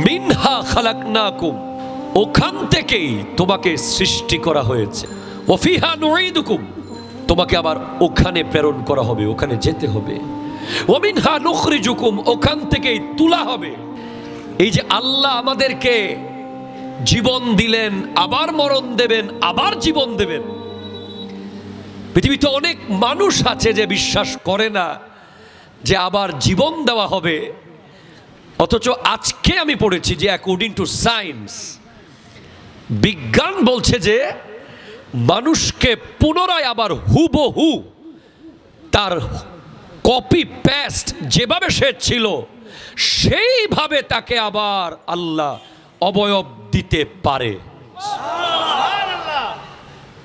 মিনহা খালাকনাকুম, ওখান থেকেই তোমাকে সৃষ্টি করা হয়েছে। ওয়া ফিহা নুঈদুকুম, তোমাকে আবার ওখানে প্রেরণ করা হবে, ওখানে যেতে হবে। ওয়া মিনহা নুখরিজুকুম, ওখান থেকেই তোলা হবে। এই যে আল্লাহ আমাদেরকে জীবন দিলেন, আবার মরণ দেবেন, আবার জীবন দেবেন। পৃথিবীতে অনেক মানুষ আছে যে বিশ্বাস করে না যে আবার জীবন দেওয়া হবে, অথচ আজকে আমি পড়েছি যে অ্যাকর্ডিং টু সায়েন্স, বিজ্ঞান বলছে যে মানুষকে পুনরায় আবার হুবহু তার কপি পেস্ট যেভাবে সে ছিল সেইভাবে তাকে আবার আল্লাহ অবয়ব দিতে পারে।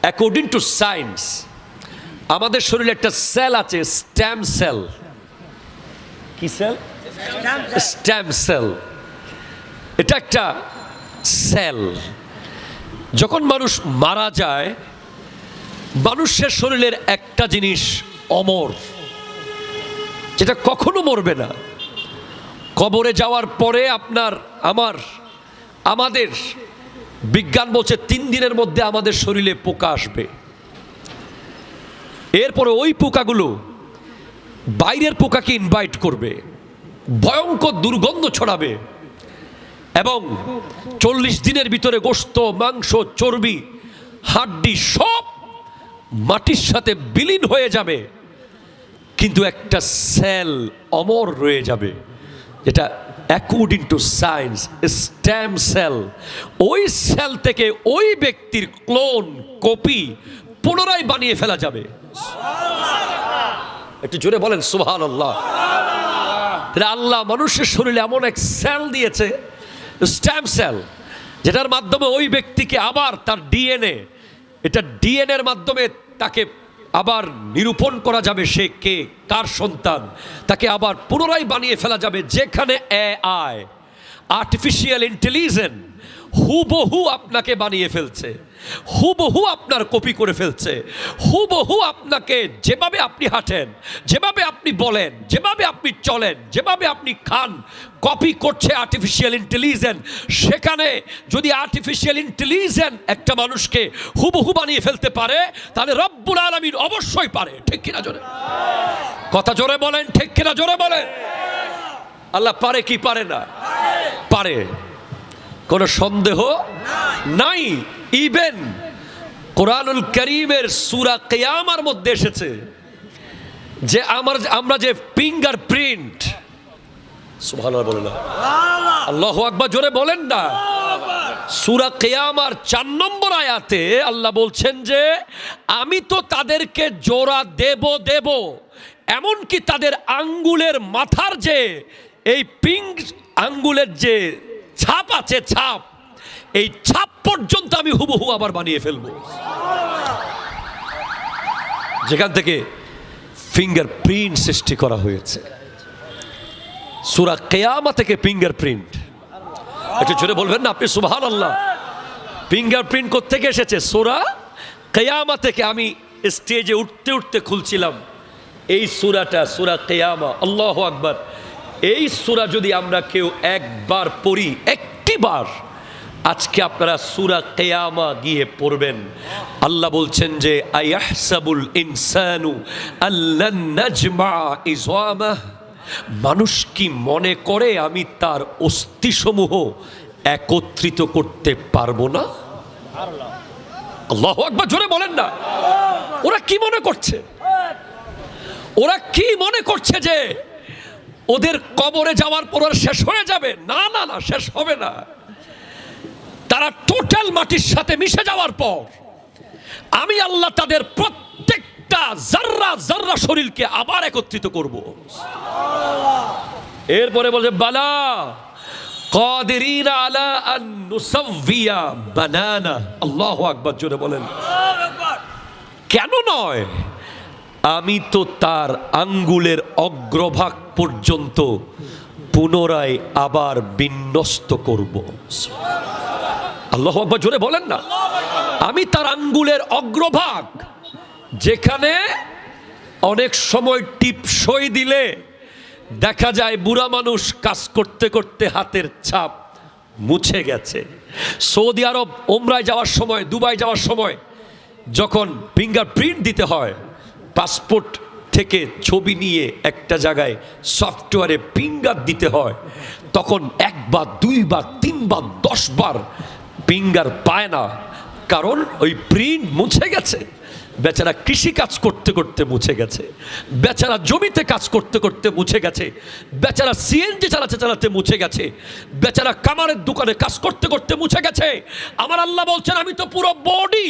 অ্যাকর্ডিং টু সায়েন্স আমাদের শরীরে একটা সেল আছে, স্টেম সেল। কি সেল? Stem cell. এটা একটা সেল। যখন মানুষ মারা যায়, মানুষের শরীরের একটা জিনিস অমর, যেটা কখনো মরবে না। কবরে যাওয়ার পরে আমাদের বিজ্ঞান বলছে 3 দিনের মধ্যে আমাদের শরীরে পোকা আসবে। এরপরে ওই পোকাগুলো বাইরের পোকাকে ইনভাইট করবে, ভয়ঙ্কর দুর্গন্ধ ছড়াবে, এবং 40 দিনের ভিতরে গোশত, মাংস, চর্বি, হাড্ডি সব মাটির সাথে বিলীন হয়ে যাবে, কিন্তু একটা সেল অমর রয়ে যাবে, যেটা according to science stem cell. ওই সেল থেকে ওই ব্যক্তির ক্লোন, কপি পুনরায় বানিয়ে ফেলা যাবে। একটু জোরে বলেন সুবহানাল্লাহ। আল্লাহ মানুষের শরীরে এমন এক সেল দিয়েছে, স্টেম সেল, যেটার মাধ্যমে ওই ব্যক্তিকে আবার তার ডিএনএ, এটা ডিএনএর মাধ্যমে তাকে আবার নিরূপণ করা যাবে সে কে, কার সন্তান, তাকে আবার পুনরায় বানিয়ে ফেলা যাবে। যেখানে এআই, আর্টিফিশিয়াল ইন্টেলিজেন্স হুবহু আপনাকে বানিয়ে ফেলছে, হুবহু আপনার কপি করে ফেলছে, হুবহু আপনাকে যেভাবে আপনি হাঁটেন, যেভাবে আপনি বলেন, যেভাবে আপনি চলেন, যেভাবে আপনি খান, কপি করছে আর্টিফিশিয়াল ইন্টেলিজেন্স। সেখানে যদি আর্টিফিশিয়াল ইন্টেলিজেন্স একটা মানুষকে হুবহু বানিয়ে ফেলতে পারে, তাহলে রব্বুল আলামিন অবশ্যই পারে। ঠিক কিনা জোরে কথা জোরে বলেন, ঠিক কিনা জোরে বলেন। আল্লাহ পারে কি পারে না? পারে, কোনো সন্দেহ নাই। ইভেন কোরআনুল কারীমের সূরা কিয়ামার মধ্যে এসেছে যে আমরা যে ফিঙ্গারপ্রিন্ট, সুবহানাল্লাহ বলেন না, আল্লাহু আকবার জোরে বলেন না। সূরা কিয়ামার 4 নম্বর আয়াতে আল্লাহ বলছেন যে আমি তো তাদেরকে জোড়া দেব, এমনকি তাদের আঙ্গুলের মাথার যে এই আঙ্গুলের যে ছাপ আছে, ছাপ, এই ছাপ পর্যন্ত আমি হুবহু আবার বানিয়ে ফেলবো। যেখান থেকে ফিঙ্গারপ্রিন্ট সৃষ্টি করা হয়েছে, সূরা কিয়ামা থেকে ফিঙ্গারপ্রিন্ট। একটু জোরে বলবেন না আপনি সুবহানাল্লাহ। ফিঙ্গারপ্রিন্ট কোত্থেকে এসেছে? সূরা কিয়ামা থেকে। আমি স্টেজে উঠতে খুলছিলাম এই সূরাটা, সূরা কিয়ামা। আল্লাহু আকবার। এই সূরা যদি আমরা কেউ একবার পড়ি, একটিবার, আজকে আপনারা সূরা কিয়ামা গিয়ে পড়বেন। আল্লাহ বলছেন যে আয়াহসাবুল ইনসানু আল্লান নাজমা ইযামাহ, মানুষ কি মনে করে আমি তার অস্থিসমূহ একত্রিত করতে পারবো না? আল্লাহু আকবার জোরে বলেন না। ওরা কি মনে করছে? ওরা কি মনে করছে যে ওদের কবরে যাওয়ার পর আর শেষ হয়ে যাবে? না না না, শেষ হবে না। তারা টোটাল মাটির সাথে মিশে যাওয়ার পর আমি আল্লাহ তাদের প্রত্যেকটা জাররা জাররা শরীরকে আবার একত্রিত করব। এরপরে বলছে বালা কাদিরিনা আলা আন নুসাওয়িয়া বানানা। আল্লাহু আকবার জোরে বলেন। কেন নয়? আমি তো তার আঙ্গুলের অগ্রভাগ পর্যন্ত পুনরায় আবার বিন্যস্ত করব। আল্লাহু আকবার জোরে বলেন না। আমি তার আঙ্গুলের অগ্রভাগ, যেখানে অনেক সময় টিপসই দিলে দেখা যায় বুড়া মানুষ কাজ করতে করতে হাতের ছাপ মুছে গেছে। সৌদি আরব ওমরায় যাওয়ার সময়, দুবাই যাওয়ার সময় যখন ফিঙ্গারপ্রিন্ট দিতে হয়, পাসপোর্ট থেকে ছবি নিয়ে একটা জায়গায় সফটওয়্যারে ফিঙ্গার দিতে হয়, তখন একবার, দুইবার, তিনবার, 10 বার ফিঙ্গার পায় না, কারণ ওই প্রিন্ট মুছে গেছে। বেচারা কৃষি কাজ করতে করতে মুছে গেছে, বেচারা জমিতে কাজ করতে করতে মুছে গেছে, বেচারা সিএনজি চালাতে চালাতে মুছে গেছে, বেচারা কামারের দোকানে কাজ করতে করতে মুছে গেছে। আমার আল্লাহ বলছেন আমি তো পুরো বডি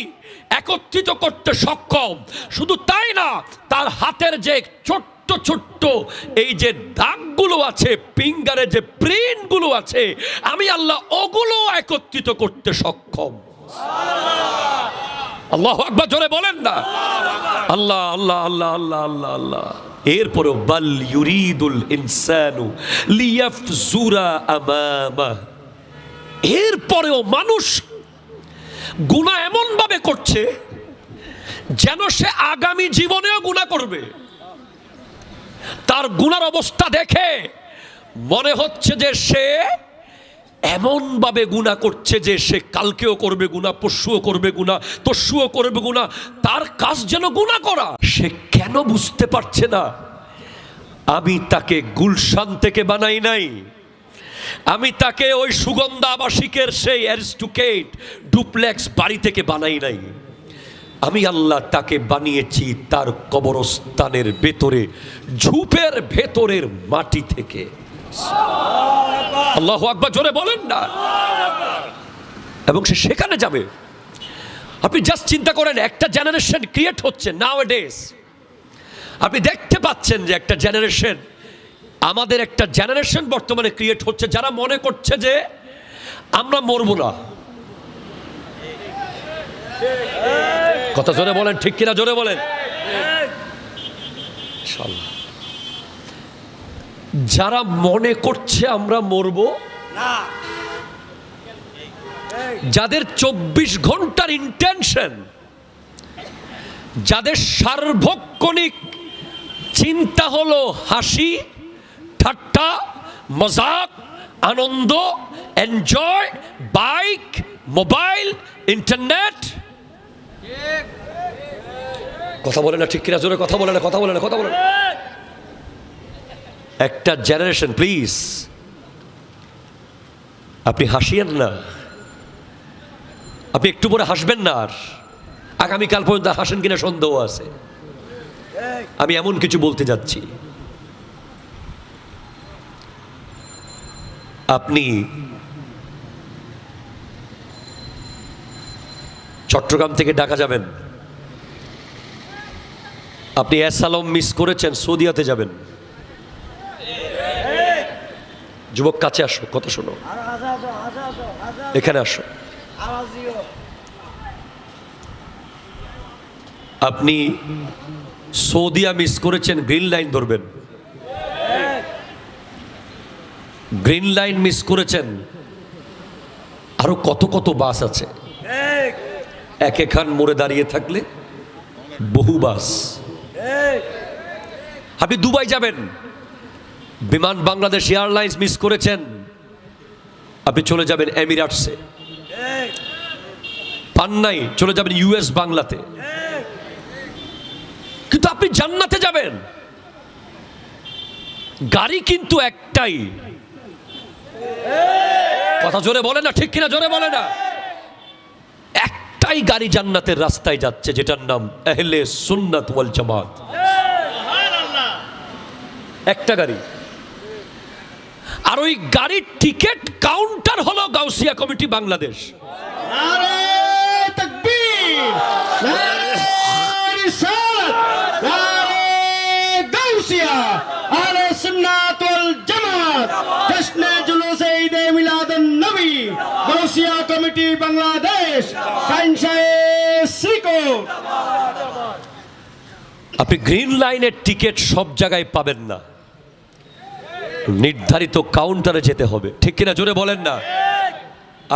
একত্রিত করতে সক্ষম। শুধু তাই না, তার হাতের যে ছোট্ট ছোট্ট এই যে দাগগুলো আছে, ফিঙ্গারে যে প্রিন্টগুলো আছে, আমি আল্লাহ ওগুলো একত্রিত করতে সক্ষম। আল্লাহু আকবার, জোরে বলেন না আল্লাহ আল্লাহ আল্লাহ আল্লাহ আল্লাহ আল্লাহ। এরপরেও বাল ইউরিদুল ইনসানু লিয়াফজুরা আমামা, এরপরেও মানুষ গুনাহ এমন ভাবে করছে যেন সে আগামী জীবনেও গুনাহ করবে। তার গুনার অবস্থা দেখে মনে হচ্ছে যে সে এমন ভাবে গুনাহ করছে যে সে কালকেও করবে গুনাহ, পরশুও করবে গুনাহ, তরশুও করবে গুনাহ। তার কাজ যেন গুনাহ করা। সে কেন বুঝতে পারছে না আমি তাকে গুলশান থেকে বানাই নাই, আমি তাকে ওই সুগন্ধা আবাসিকের সেই অ্যারিস্টোকেট ডুপ্লেক্স বাড়ি থেকে বানাই নাই। আমি আল্লাহ তাকে বানিয়েছি তার কবরস্থানের ভেতরে, ঝুপের ভেতরের মাটি থেকে। আল্লাহু আকবার, জোরে বলেন না। এবং সে সেখানে যাবে। আপনি জাস্ট চিন্তা করেন, একটা জেনারেশন ক্রিয়েট হচ্ছে নাওয়াডেজ। আপনি দেখতে পাচ্ছেন যে একটা জেনারেশন, আমাদের একটা জেনারেশন বর্তমানে ক্রিয়েট হচ্ছে যারা মনে করছে যে আমরা মরবো না। কথা জোরে বলেন, ঠিক কিনা জোরে বলেন। যারা মনে করছে আমরা মরবো না, যাদের 24 ঘন্টার ইন্টেনশন, যাদের সার্বক্ষণিক চিন্তা হলো হাসি, ঠাট্টা, মজাক, আনন্দ, এনজয়, বাইক, মোবাইল, ইন্টারনেট। কথা বলে না, ঠিক কিনা জোরে কথা বলে না, কথা বলে না, কথা বলে না। একটা জেনারেশন, প্লিজ আপনি হাসিয়েন না, আপনি একটু পরে হাসবেন না। আর আগামীকাল পর্যন্ত হাসেন কিনা সন্দেহ আছে। আমি এমন কিছু বলতে যাচ্ছি, আপনি চট্টগ্রাম থেকে ঢাকা যাবেন, আপনি অ্যাসালম মিস করেছেন, সৌদিয়াতে যাবেন। যুবক কাছে আসো, কথা শোনো, এখানে আসো। আপনি সৌদিয়া মিস করেছেন, গ্রিন লাইন ধরবেন। গ্রিন লাইন মিস করেছেন, আরো কত কত বাস আছে। এক এখান মোড়ে দাঁড়িয়ে থাকলে বহু বাস। আপনি দুবাই যাবেন, বিমান বাংলাদেশ এয়ারলাইন্স মিস করেছেন, আপনি চলে যাবেন এমিরেটসে। পান নাই, চলে যাবেন ইউএস বাংলাতে। কিন্তু আপনি জান্নাতে যাবেন, গাড়ি কিন্তু একটাই। কথা জোরে বলে না, ঠিক কিনা জোরে বলে না। একটাই গাড়ি জান্নাতের রাস্তায় যাচ্ছে, যেটার নাম আহলে সুন্নাত ওয়াল জামাত। একটা গাড়ি। আর ওই গাড়ির টিকিট কাউন্টার হলো গাউসিয়া কমিটি বাংলাদেশ। কমিটি বাংলাদেশ। আপনি গ্রিন লাইনের টিকিট সব জায়গায় পাবেন না, নির্ধারিত কাউন্টারে যেতে হবে, ঠিক কিনা জোরে বলেন না।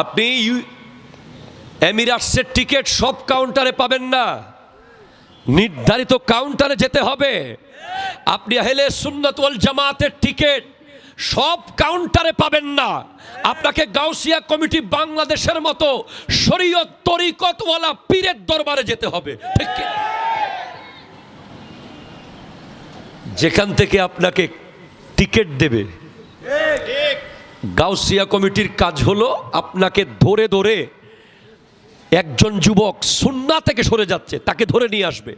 আপনি এমিরেটসের টিকিট সব কাউন্টারে পাবেন না, নির্ধারিত কাউন্টারে যেতে হবে। আপনি আহলে সুন্নাত ওয়াল জামাতের টিকিট সব কাউন্টারে পাবেন না। আপনাকে গাউসিয়া কমিটি বাংলাদেশের মতো শরীয়ত তরিকতওয়ালা পীরের দরবারে যেতে হবে, ঠিক কি? যেখান থেকে আপনাকে টিকিট দেবে, গাউসিয়া কমিটির কাজ হলো আপনাকে ধরে ধরে, একজন যুবক সুন্নাহ থেকে সরে যাচ্ছে তাকে ধরে নিয়ে আসবে,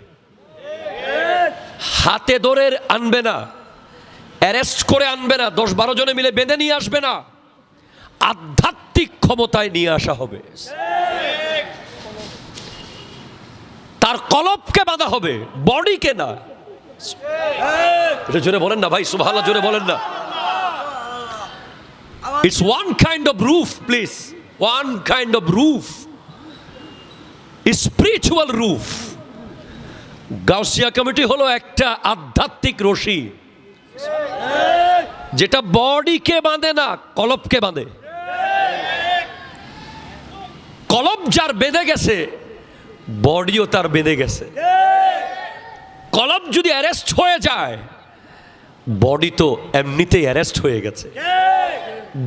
হাতে ধরে আনবে না, অ্যারেস্ট করে আনবে না, 10-12 জনে মিলে বেঁধে নিয়ে আসবে না, আধ্যাত্মিক ক্ষমতায় নিয়ে আসা হবে। তার কলবকে বাঁধা হবে, বডিকে না। এটা জোরে বলেন না ভাই, সুবহানাল্লাহ জোরে বলেন না। It's one kind of roof, please. One kind of roof. Spiritual roof. Gausia committee হলো একটা আধ্যাত্মিক রশি, যেটা বডিকে বাঁধে না, কলবকে বাঁধে। কলব যার বেঁধে গেছে, বডিও তার বেঁধে গেছে। কলব যদি অ্যারেস্ট হয়ে যায়, বডি তো এমনিতেই অ্যারেস্ট হয়ে গেছে।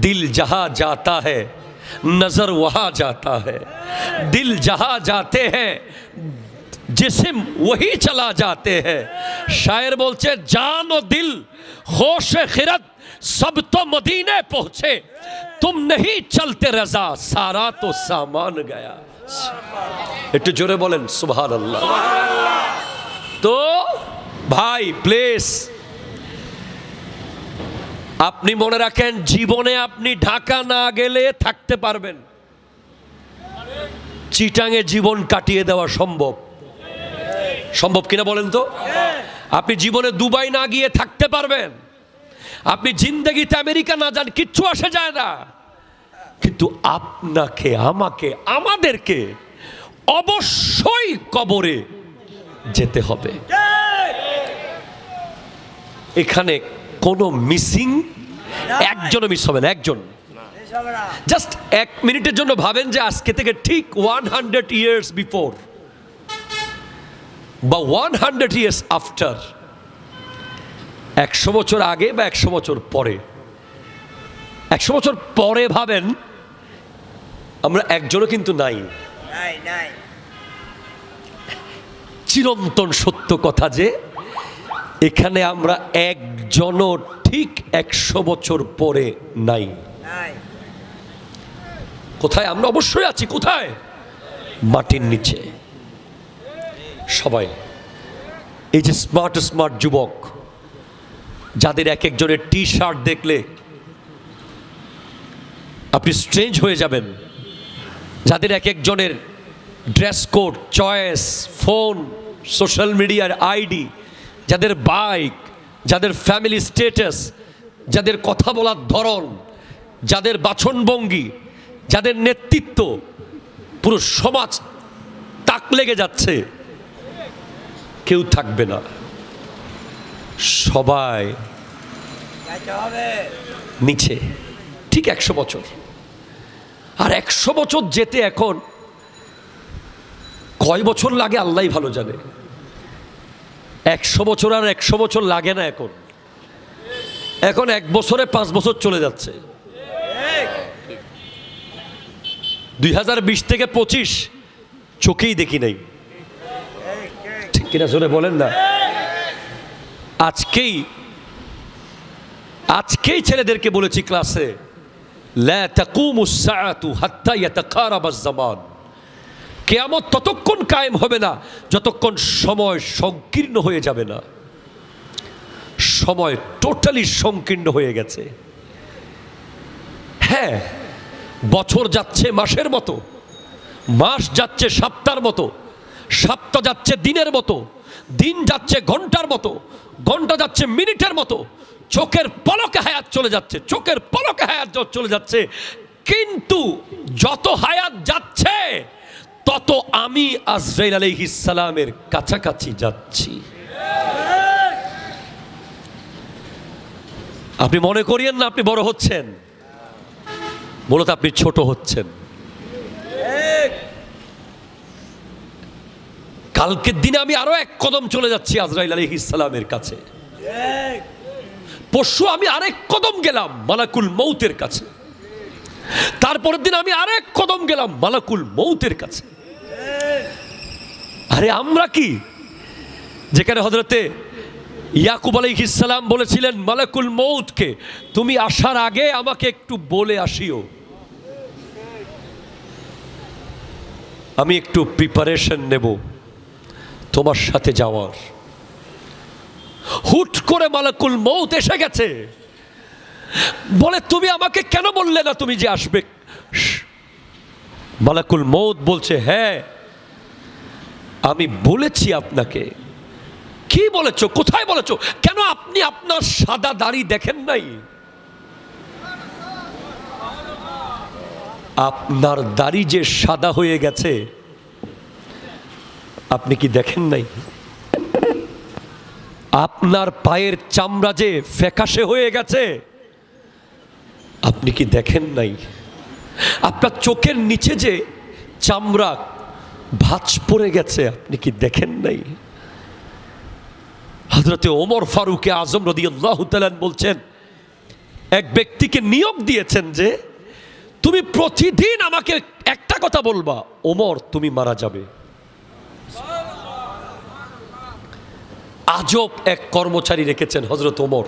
दिल जहां जाता है नजर वहां जाता है, दिल जहां जाते हैं जिस्म वही चला जाते हैं। शायर बोलते जान और दिल होश खिरत सब तो मदीने पहुंचे, तुम नहीं चलते रजा सारा तो सामान गया। একটু জোরে বলেন সুবহানাল্লাহ। তো ভাই প্লিজ আপনি মনে রাখেন, জীবনে আপনি ঢাকা না গেলে থাকতে পারবেন, চিটাঙে জীবন কাটিয়ে দেওয়া সম্ভব। সম্ভব কিনা বলেন তো? আপনি জীবনে দুবাই না গিয়ে থাকতে পারবেন, আপনি জিন্দেগিতে আমেরিকা না যান, কিচ্ছু আসে যায় না। কিন্তু আপনাকে, আমাকে, আমাদেরকে অবশ্যই কবরে যেতে হবে। এখানে কোনো মিসিং একজনও মিস হবে না, একজন। জাস্ট 1 মিনিটের জন্য ভাবেন যে আজকে থেকে ঠিক 100 years বিফোর বা 100 years আফটার, 100 বছর আগে বা 100 বছর পরে, 100 বছর পরে ভাবেন আমরা একজনও কিন্তু নাই। চিরন্তন সত্য কথা যে এখানে আমরা একজনও ঠিক 100 বছর পরে নাই। কোথায় আমরা? অবশ্যই আছি। কোথায়? মাটির নিচে। সবাই এই যে স্মার্ট স্মার্ট যুবক, যাদের এক একজনের টি শার্ট দেখলে আপনি স্ট্রেঞ্জ হয়ে যাবেন, যাদের এক একজনের dress code, choice, phone, social মিডিয়ার আইডি, যাদের বাইক, যাদের ফ্যামিলি স্ট্যাটাস, যাদের কথা বলার ধরন, যাদের বাচনভঙ্গি, যাদের নেতৃত্ব, পুরো সমাজ তাক লেগে যাচ্ছে, কেউ থাকবে না, সবাই নিচে। ঠিক 100 বছর। আর 100 বছর যেতে এখন কয় বছর লাগে আল্লাহই ভালো জানে। 100 বছর আর 100 বছর লাগে না এখন। এখন 1 বছরে 5 বছর চলে যাচ্ছে। 2020 থেকে 25 চোখেই দেখি নাই, ঠিক কিনা জোরে বলেন না। আজকেই ছেলেদেরকে বলেছি ক্লাসে, লা তাকুমুস সাআতু হাত্তা ইয়াতাকারাবাজ জামান। কিয়ামত ততক্ষণ কায়েম হবে না যতক্ষণ সময় সংকীর্ণ হয়ে যাবে না। সময় টোটালি সংকীর্ণ হয়ে গেছে। হ্যাঁ, বছর যাচ্ছে মাসের মতো, মাস যাচ্ছে সপ্তাহের মতো, সপ্তাহ যাচ্ছে দিনের মতো, দিন যাচ্ছে ঘন্টার মতো, ঘন্টা যাচ্ছে মিনিটের মতো, চোখের পলকে হায়াত চলে যাচ্ছে, চোখের পলকে হায়াত চলে যাচ্ছে। কিন্তু যত হায়াত যাচ্ছে তত আমি আজরাইল আলাইহিস সালামের কাছাকাছি যাচ্ছি। আপনি মনে করিয়েন না আপনি বড় হচ্ছেন, মূলত আপনি ছোট হচ্ছেন। কালকের দিনে আমি আরো 1 কদম চলে যাচ্ছি আজরাইল আলাইহিস সালামের কাছে। পরশু আমি আরেক কদম গেলাম মালাকুল মৌতের কাছে, তারপরের দিন আমি আরেক কদম গেলাম মালাকুল মৌতের কাছে। আরে আমরা কি, যেখানে হযরতে ইয়াকুব আলাইহিস সালাম বলেছিলেন মালাকুল মৌতকে, তুমি আসার আগে আমাকে একটু বলে আসিও, আমি একটু প্রিপারেশন নেব তোমার সাথে যাওয়ার। হুট করে মালাকুল মৌত এসে গেছে, বলে তুমি আমাকে কেন বললে না তুমি যে আসবে? মালাকুল মৌত বলছে, হ্যাঁ আমি বলেছি আপনাকে। কি বলেছো? কোথায় বলেছো? কেন আপনি আপনার সাদা দাড়ি দেখেন নাই? আপনার দাড়ি যে সাদা হয়ে গেছে আপনি কি দেখেন নাই? আপনার পায়ের চামড়া যে ফ্যাকাশে হয়ে গেছে আপনি কি দেখেন নাই? আপনার চোখের নিচে যে চামড়া ভাঁজ পড়ে গেছে আপনি কি দেখেন নাই? হযরতে ওমর ফারুক আজম রাদিয়াল্লাহু তাআলা বলছেন, এক ব্যক্তিকে নিয়োগ দিয়েছেন যে তুমি প্রতিদিন আমাকে একটা কথা বলবা, ওমর তুমি মারা যাবে। আজব এক কর্মচারী রেখেছেন হযরত ওমর।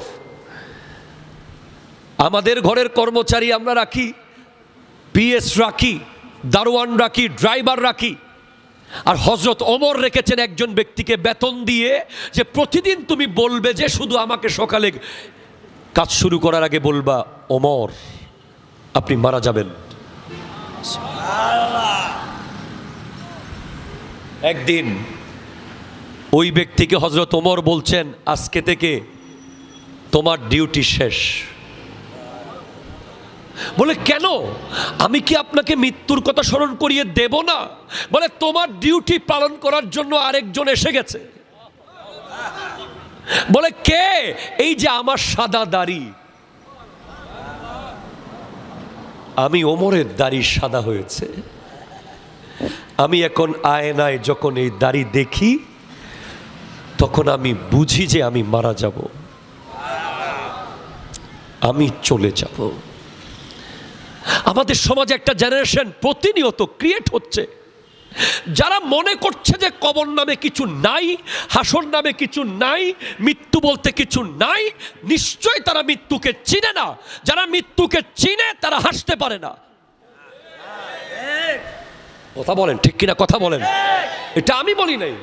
আমাদের ঘরের কর্মচারী আমরা রাখি, পিএস রাখি, দারোয়ান রাখি, ড্রাইভার রাখি, আর হযরত ওমর রেখেছেন একজন ব্যক্তিকে বেতন দিয়ে যে প্রতিদিন তুমি বলবে যে শুধু আমাকে সকালে কাজ শুরু করার আগে বলবা, ওমর আপনি মারা যাবেন। একদিন ওই ব্যক্তিকে হযরত ওমর বলছেন, আজকে থেকে তোমার ডিউটি শেষ। বলে কেন? আমি কি আপনাকে মৃত্যুর কথা স্মরণ করিয়ে দেব না? বলে তোমার ডিউটি পালন করার জন্য আরেকজন এসে গেছে। বলে কে? এই যে আমার সাদা দাড়ি, আমি ওমরের দাড়ি সাদা হয়েছে, আমি এখন আয়নায় যখন এই দাড়ি দেখি তখন আমি বুঝি যে আমি মারা যাব, আমি চলে যাব। আমাদের সমাজে একটা জেনারেশন প্রতিনিয়ত ক্রিয়েট হচ্ছে যারা মনে করছে যে কবর নামে কিছু নাই, হাসর নামে কিছু নাই, মৃত্যু বলতে কিছু নাই। নিশ্চয় তারা মৃত্যুকে চিনে না। যারা মৃত্যুকে চিনে তারা হাসতে পারে না। কথা বলেন ঠিক কিনা? কথা বলেন। এটা আমি বলি নাই।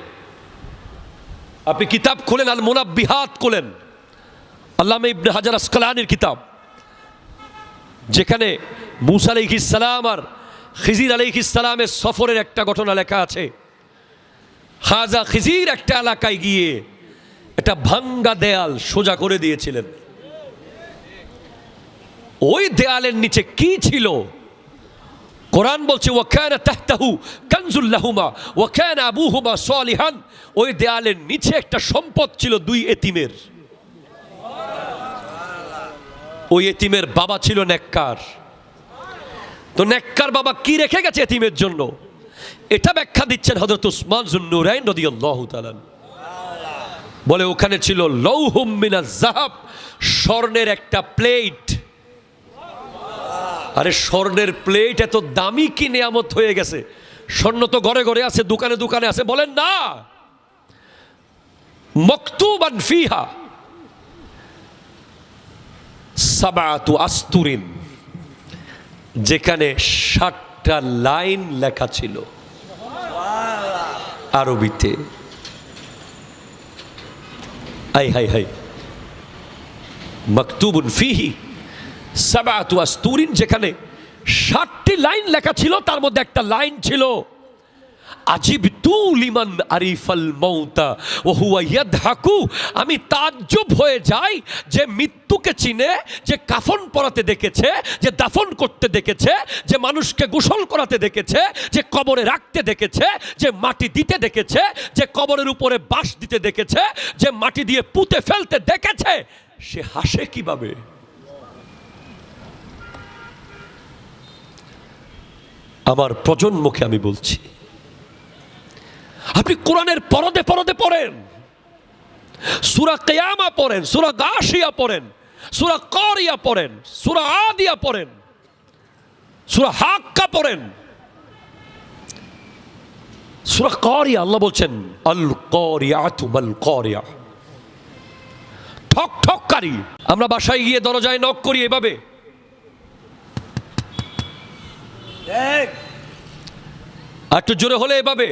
আপনি কিতাব খোলেন, আল মুনাব্বিহাত খোলেন, আল্লামা ইবনে হাজার আসকালানির কিতাব, যেখানে মূসা আলাইহিস সালাম আর খিজির আলাইহিস সালামের সফরের একটা ঘটনা লেখা আছে। খাজা খিজির একটা এলাকায় গিয়ে একটা ভাঙ্গা দেয়াল সোজা করে দিয়েছিলেন। ওই দেয়ালের নিচে কি ছিল? কোরআন বলছে ওয়া কানা তাহতাহু কানজুল লাহুমা ওয়া কানা আবুহুমা সালিহান। ওই দেয়ালের নিচে একটা সম্পদ ছিল দুই এতিমের। ওই এতিমের বাবা ছিল নেককার। তো নেককার বাবা কি রেখে গেছে এতিমের জন্য, এটা ব্যাখ্যা দিচ্ছেন হযরত উসমান যুন্নুরাইন রাদিয়াল্লাহু তাআলা। বলে ওখানে ছিল লৌহুম মিনাজ যাহাব, স্বর্ণের একটা প্লেট। আরে স্বর্ণের প্লেট এত দামি কি নিয়ামত হয়ে গেছে? স্বর্ণ তো ঘরে ঘরে আছে, দোকানে দোকানে আছে। বলেন না, মাকতুবান ফিহা সাবাতু আস্তুরিন, যেখানে 7টা লাইন লেখা ছিল আরবিতে। হাই হাই হাই, মাকতুবুন ফিহি সাবাতু আস্তুরিন, যেখানে 7টি লাইন লেখা ছিল। তার মধ্যে একটা লাইন ছিল আজিবতু লিমান আরিফাল মাউতা ওয়া হুয়া ইয়াদহাকু। আমি তাজ্জব হয়ে যাই যে মৃত্যুকে চিনে, যে কাফন পরাতে দেখেছে, যে দাফন করতে দেখেছে, যে মানুষকে গোসল করাতে দেখেছে, যে কবরে রাখতে দেখেছে, যে মাটি দিতে দেখেছে, যে কবরের উপরে বাঁশ দিতে দেখেছে, যে মাটি দিয়ে পুঁতে ফেলতে দেখেছে, সে হাসে কিভাবে? আমার প্রজন্মকে আমি বলছি, আপনি কোরআনের পরদে পরদে পড়েন, সূরা কিয়ামা পড়েন, সূরা গাশিয়া পড়েন, সূরা কারিয়া পড়েন, সূরা আদিয়া পড়েন, সূরা হাক্কা পড়েন। সূরা কারিয়া আল্লাহ বলছেন আল কারিয়াতু মাল কারিয়া, ঠক ঠককারী। আমরা বাসায় গিয়ে দরজায় নক করি এভাবে, একটু জোরে হলে এভাবে।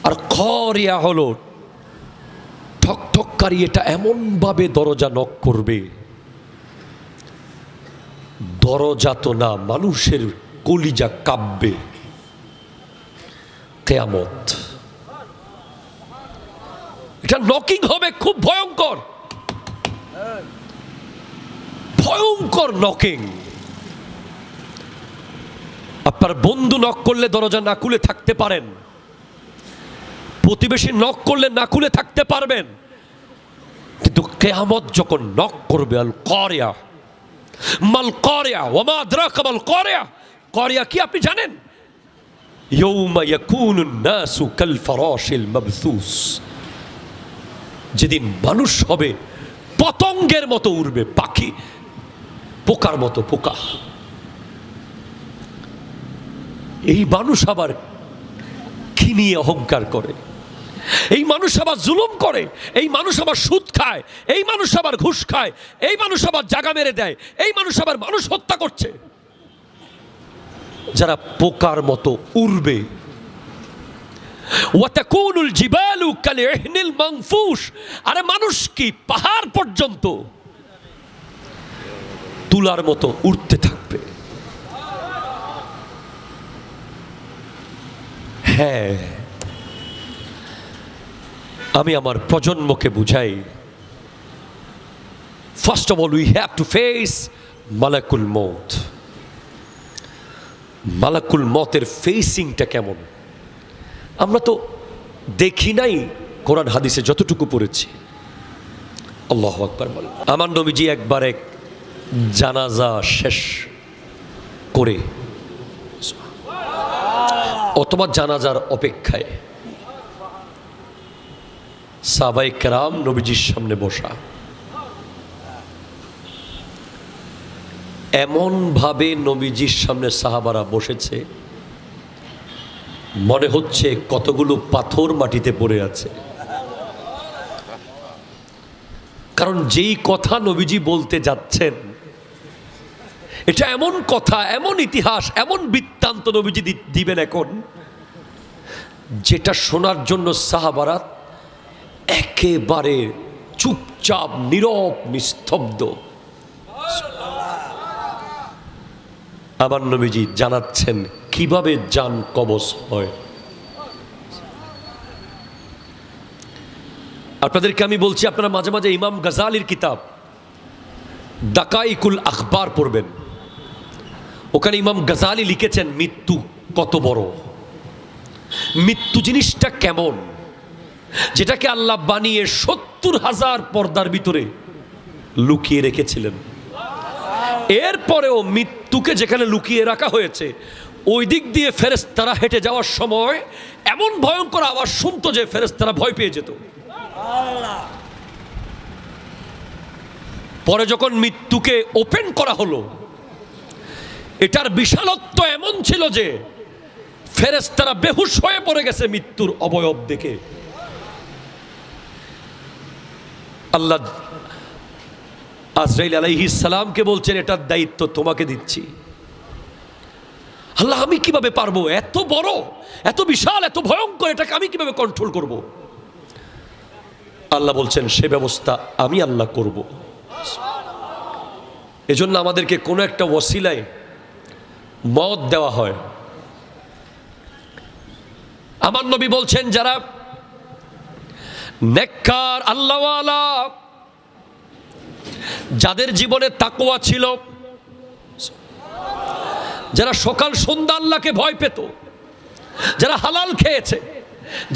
আর কারিয়া হলো ঠক ঠককারী, এটা এমন ভাবে দরজা নক করবে, দরজা তো না, মানুষের কলিজা কাঁপবে। কিয়ামত, এটা নকিং হবে খুব ভয়ঙ্কর, ভয়ঙ্কর নকিং। আপনার বন্ধু নক করলে দরজা না খুলে থাকতে পারেন, প্রতিবেশী নক করলে না খুলে থাকতে পারবেন, কিন্তু কিয়ামত যখন নক করবে, আল কারিয়া মাল কারিয়া ওয়া মা আদরাকা মাল কারিয়া। কারিয়া কি আপনি জানেন? ইয়াউমা ইয়াকুনুন নাসু কাল ফারাশিল মাবথুস, যেদিন মানুষ হবে পতঙ্গের মতো উড়বে, পাখি পোকার মতো পোকা। এই মানুষ আবার কি নিয়ে অহংকার করে, এই মানুষ আবার জুলুম করে, এই মানুষ আবার সুদ খায়, এই মানুষ আবার ঘুষ খায়, এই মানুষ আবার জাগা মেরে দেয়, এই মানুষ আবার মানুষ হত্যা করছে। যারা পোকার মতো উড়বে। ওয়াতাকুনুল জিবালু কালইহনিল মানফুশ, আরে মানুষ কি পাহাড় পর্যন্ত তুলার মতো উড়তে থাকবে। হ্যাঁ, আমি আমার প্রজন্মকে বুঝাই, first of all we have to face মালাকুল মউত। মালাকুল মতের ফেসিংটা কেমন আমরা তো দেখি নাই, কোরআন হাদিসে যতটুকু পড়েছি। আল্লাহু আকবার বলেন। আমার নবীজি একবার এক জানাজা শেষ করে অথবা জানাজার অপেক্ষায় সাহাবায়ে কেরাম নবীজির সামনে বসা, এমন ভাবে নবীজির সামনে সাহাবারা বসেছে মনে হচ্ছে কতগুলো পাথর মাটিতে পড়ে আছে। কারণ যেই কথা নবীজি বলতে যাচ্ছেন, এটা এমন কথা, এমন ইতিহাস, এমন বৃত্তান্ত নবীজি দিবেন এখন, যেটা শোনার জন্য সাহাবারা একেবারে চুপচাপ, নীরব, নিস্তব্ধ। আমার নবীজি জানাচ্ছেন কিভাবে জান কবজ হয়। আপনাদেরকে আমি বলছি, আপনারা মাঝে মাঝে ইমাম গাজালির কিতাব দাকাইকুল আখবার পড়বেন। ওখানে ইমাম গাজালি লিখেছেন মৃত্যু কত বড়, মৃত্যু জিনিসটা কেমন, যেটাকে আল্লাহ বানিয়ে ৭০,০০০ পর্দার ভিতরে লুকিয়ে রেখেছিলেন। এরপরেও মৃত্যুকে যেখানে লুকিয়ে রাখা হয়েছে, ওই দিক দিয়ে ফেরেশতারা হেঁটে যাওয়ার সময় এমন ভয়ঙ্কর আওয়াজ শুনতো যে ফেরেশতারা ভয় পেয়ে যেত। পরে যখন মৃত্যুকে ওপেন করা হলো, এটার বিশালত্ব এমন ছিল যে ফেরেশতারা বেহুশ হয়ে পড়ে গেছে মৃত্যুর অবয়ব দেখে। আল্লাহ আজরাইল আলাইহিস সালামকে বলছেন, এটার দায়িত্ব তোমাকে দিচ্ছি। আল্লাহ, আমি কিভাবে পারবো? এত বড়, এত বিশাল, এত ভয়ঙ্কর, এটাকে আমি কিভাবে কন্ট্রোল করব? আল্লাহ বলছেন, সে ব্যবস্থা আমি আল্লাহ করব। এজন্য আমাদেরকে কোনো একটা ওসিলায় মত দেওয়া হয়। আমার নবী বলছেন, যারা নেককার আল্লাহওয়ালা, যাদের জীবনে তাকওয়া ছিল, যারা সকাল সন্ধ্যা আল্লাহকে ভয় পেত, যারা হালাল খেয়েছে,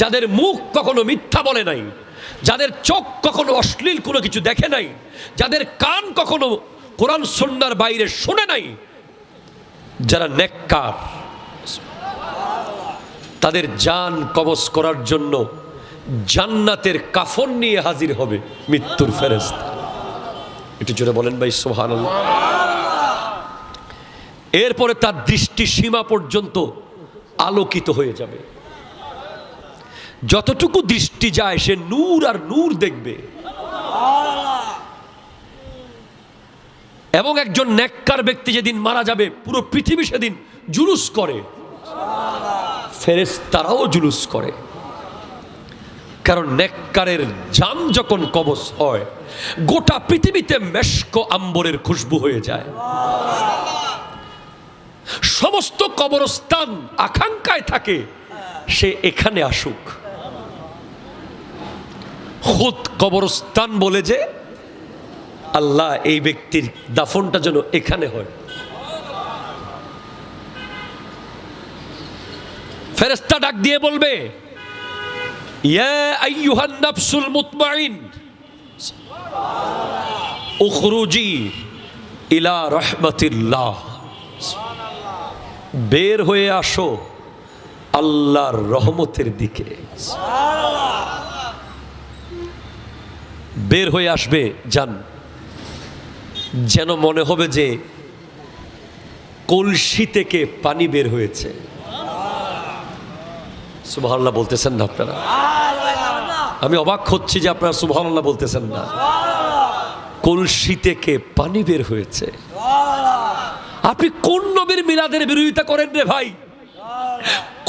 যাদের মুখ কখনো মিথ্যা বলে নাই, যাদের চোখ কখনো অশ্লীল কোনো কিছু দেখে নাই, যাদের কান কখনো কোরআন সুন্নাহর বাইরে শুনে নাই, যারা নেককার, তাদের জান কবজ করার জন্য জান্নাতের কাফন নিয়ে হাজির হবে মৃত্যুর ফেরেশতা। একটু জোরে বলেন ভাই সুবহানাল্লাহ। এরপরে তার দৃষ্টি সীমা পর্যন্ত আলোকিত হয়ে যাবে, যতটুকু দৃষ্টি যায় সে নূর আর নূর দেখবে। এবং একজন নেককার ব্যক্তি যেদিন মারা যাবে পুরো পৃথিবী সেদিন জুলুস করে, ফেরেশতারাও জুলুস করে। কারণ নেককারের জান যখন কবজ হয় গোটা পৃথিবীতে মেশক আম্বরের খুশবু হয়ে যায়। সমস্ত কবরস্থান আকাঙ্ক্ষায় থাকে সে এখানে আসুক। খুদ কবরস্থান বলে যে আল্লাহ এই ব্যক্তির দাফনটা যেন এখানে হয়। ফেরেশতা ডাক দিয়ে বলবে, ইয়া আইয়ুহান নাফসুল মুতমাইন উখরুজি ইলা রাহমাতিল্লাহ, বের হয়ে আসো আল্লাহর রহমতের দিকে। বের হয়ে আসবে যান, যেন মনে হবে যে কলসি থেকে পানি বের হয়েছে। সুবহানাল্লাহ বলতেছেন না আপনারা? আমি অবাক হচ্ছি যে আপনারা সুবহানাল্লাহ বলতেছেন না। কলসি থেকে পানি বের হয়েছে। আপনি কোন নবীর মিলাদের বিরোধিতা করেন রে ভাই?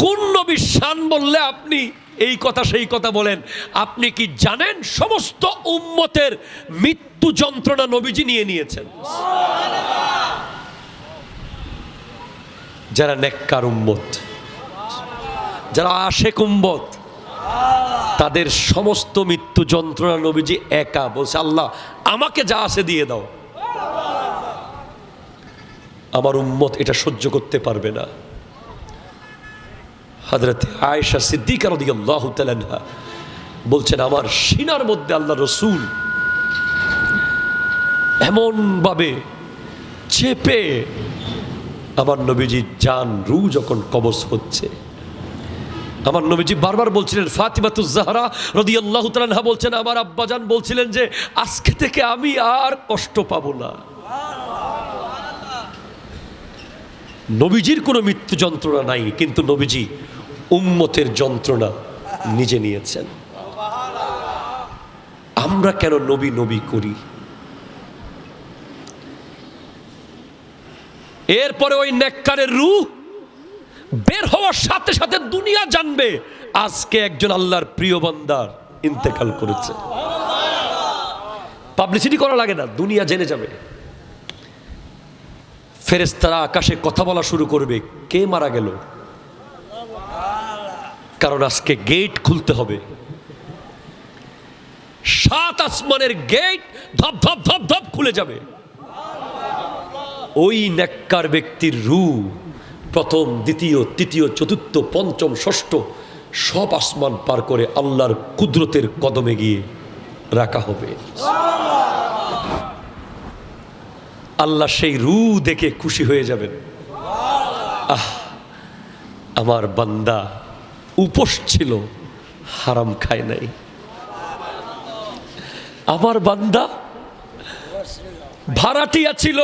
কোন নবীর শান বললে আপনি এই কথা সেই কথা বলেন? আপনি কি জানেন সমস্ত উম্মতের মৃত্যু যন্ত্রণা নবীজি নিয়ে নিয়েছেন? যারা নেককার উম্মত, যারা আশেক উম্মত, তাদের সমস্ত মৃত্যু যন্ত্রণা নবীজি একা বলছে, আল্লাহ আমাকে যা আছে দিয়ে দাও, আমার উম্মত এটা সহ্য করতে পারবে না। হযরত আয়েশা সিদ্দিকা রাদিয়াল্লাহু তাআলা আনহা বলছেন, আমার সিনার মধ্যে আল্লাহ রসুল এমন ভাবে চেপে আমার নবীজি জান রু যখন কবজ হচ্ছে, আমার নবীজি বারবার বলছিলেন, ফাতিমাতুজ জাহরা রাদিয়াল্লাহু তাআলা আনহা বলছেন, আমার আব্বাজান বলছিলেন যে আজকে থেকে আমি আর কষ্ট পাবো না। নবীজির কোনো মৃত্যু যন্ত্রণা নাই, কিন্তু নবীজি উম্মতের যন্ত্রণা নিজে নিয়েছেন। আমরা কেন নবী নবী করি? এরপরে ওই নেককারের রূহ বের হওয়ার সাথে সাথে দুনিয়া জানবে আজকে একজন আল্লাহর প্রিয় বান্দার ইন্তেকাল করেছে। পাবলিসিটি করা লাগে না, দুনিয়া জেনে যাবে। ফেরেশতারা আকাশে কথা বলা শুরু করবে, কে মারা গেল? কারণ আজকে গেট খুলতে হবে। 7 আসমানের গেট ধপ ধপ ধপ ধপ খুলে যাবে। ওই নেককার ব্যক্তির রূহ প্রথম, দ্বিতীয়, তৃতীয়, চতুর্থ, পঞ্চম, ষষ্ঠ সব আসমান পার করে আল্লাহর কুদরতের কদমে গিয়ে রাখা হবে। আল্লাহ সেই রূহ দেখে খুশি হয়ে যাবেন। আহ, আমার বান্দা উপোস ছিল, হারাম খায় নাই। আমার বান্দা ভাড়াটিয়া ছিল,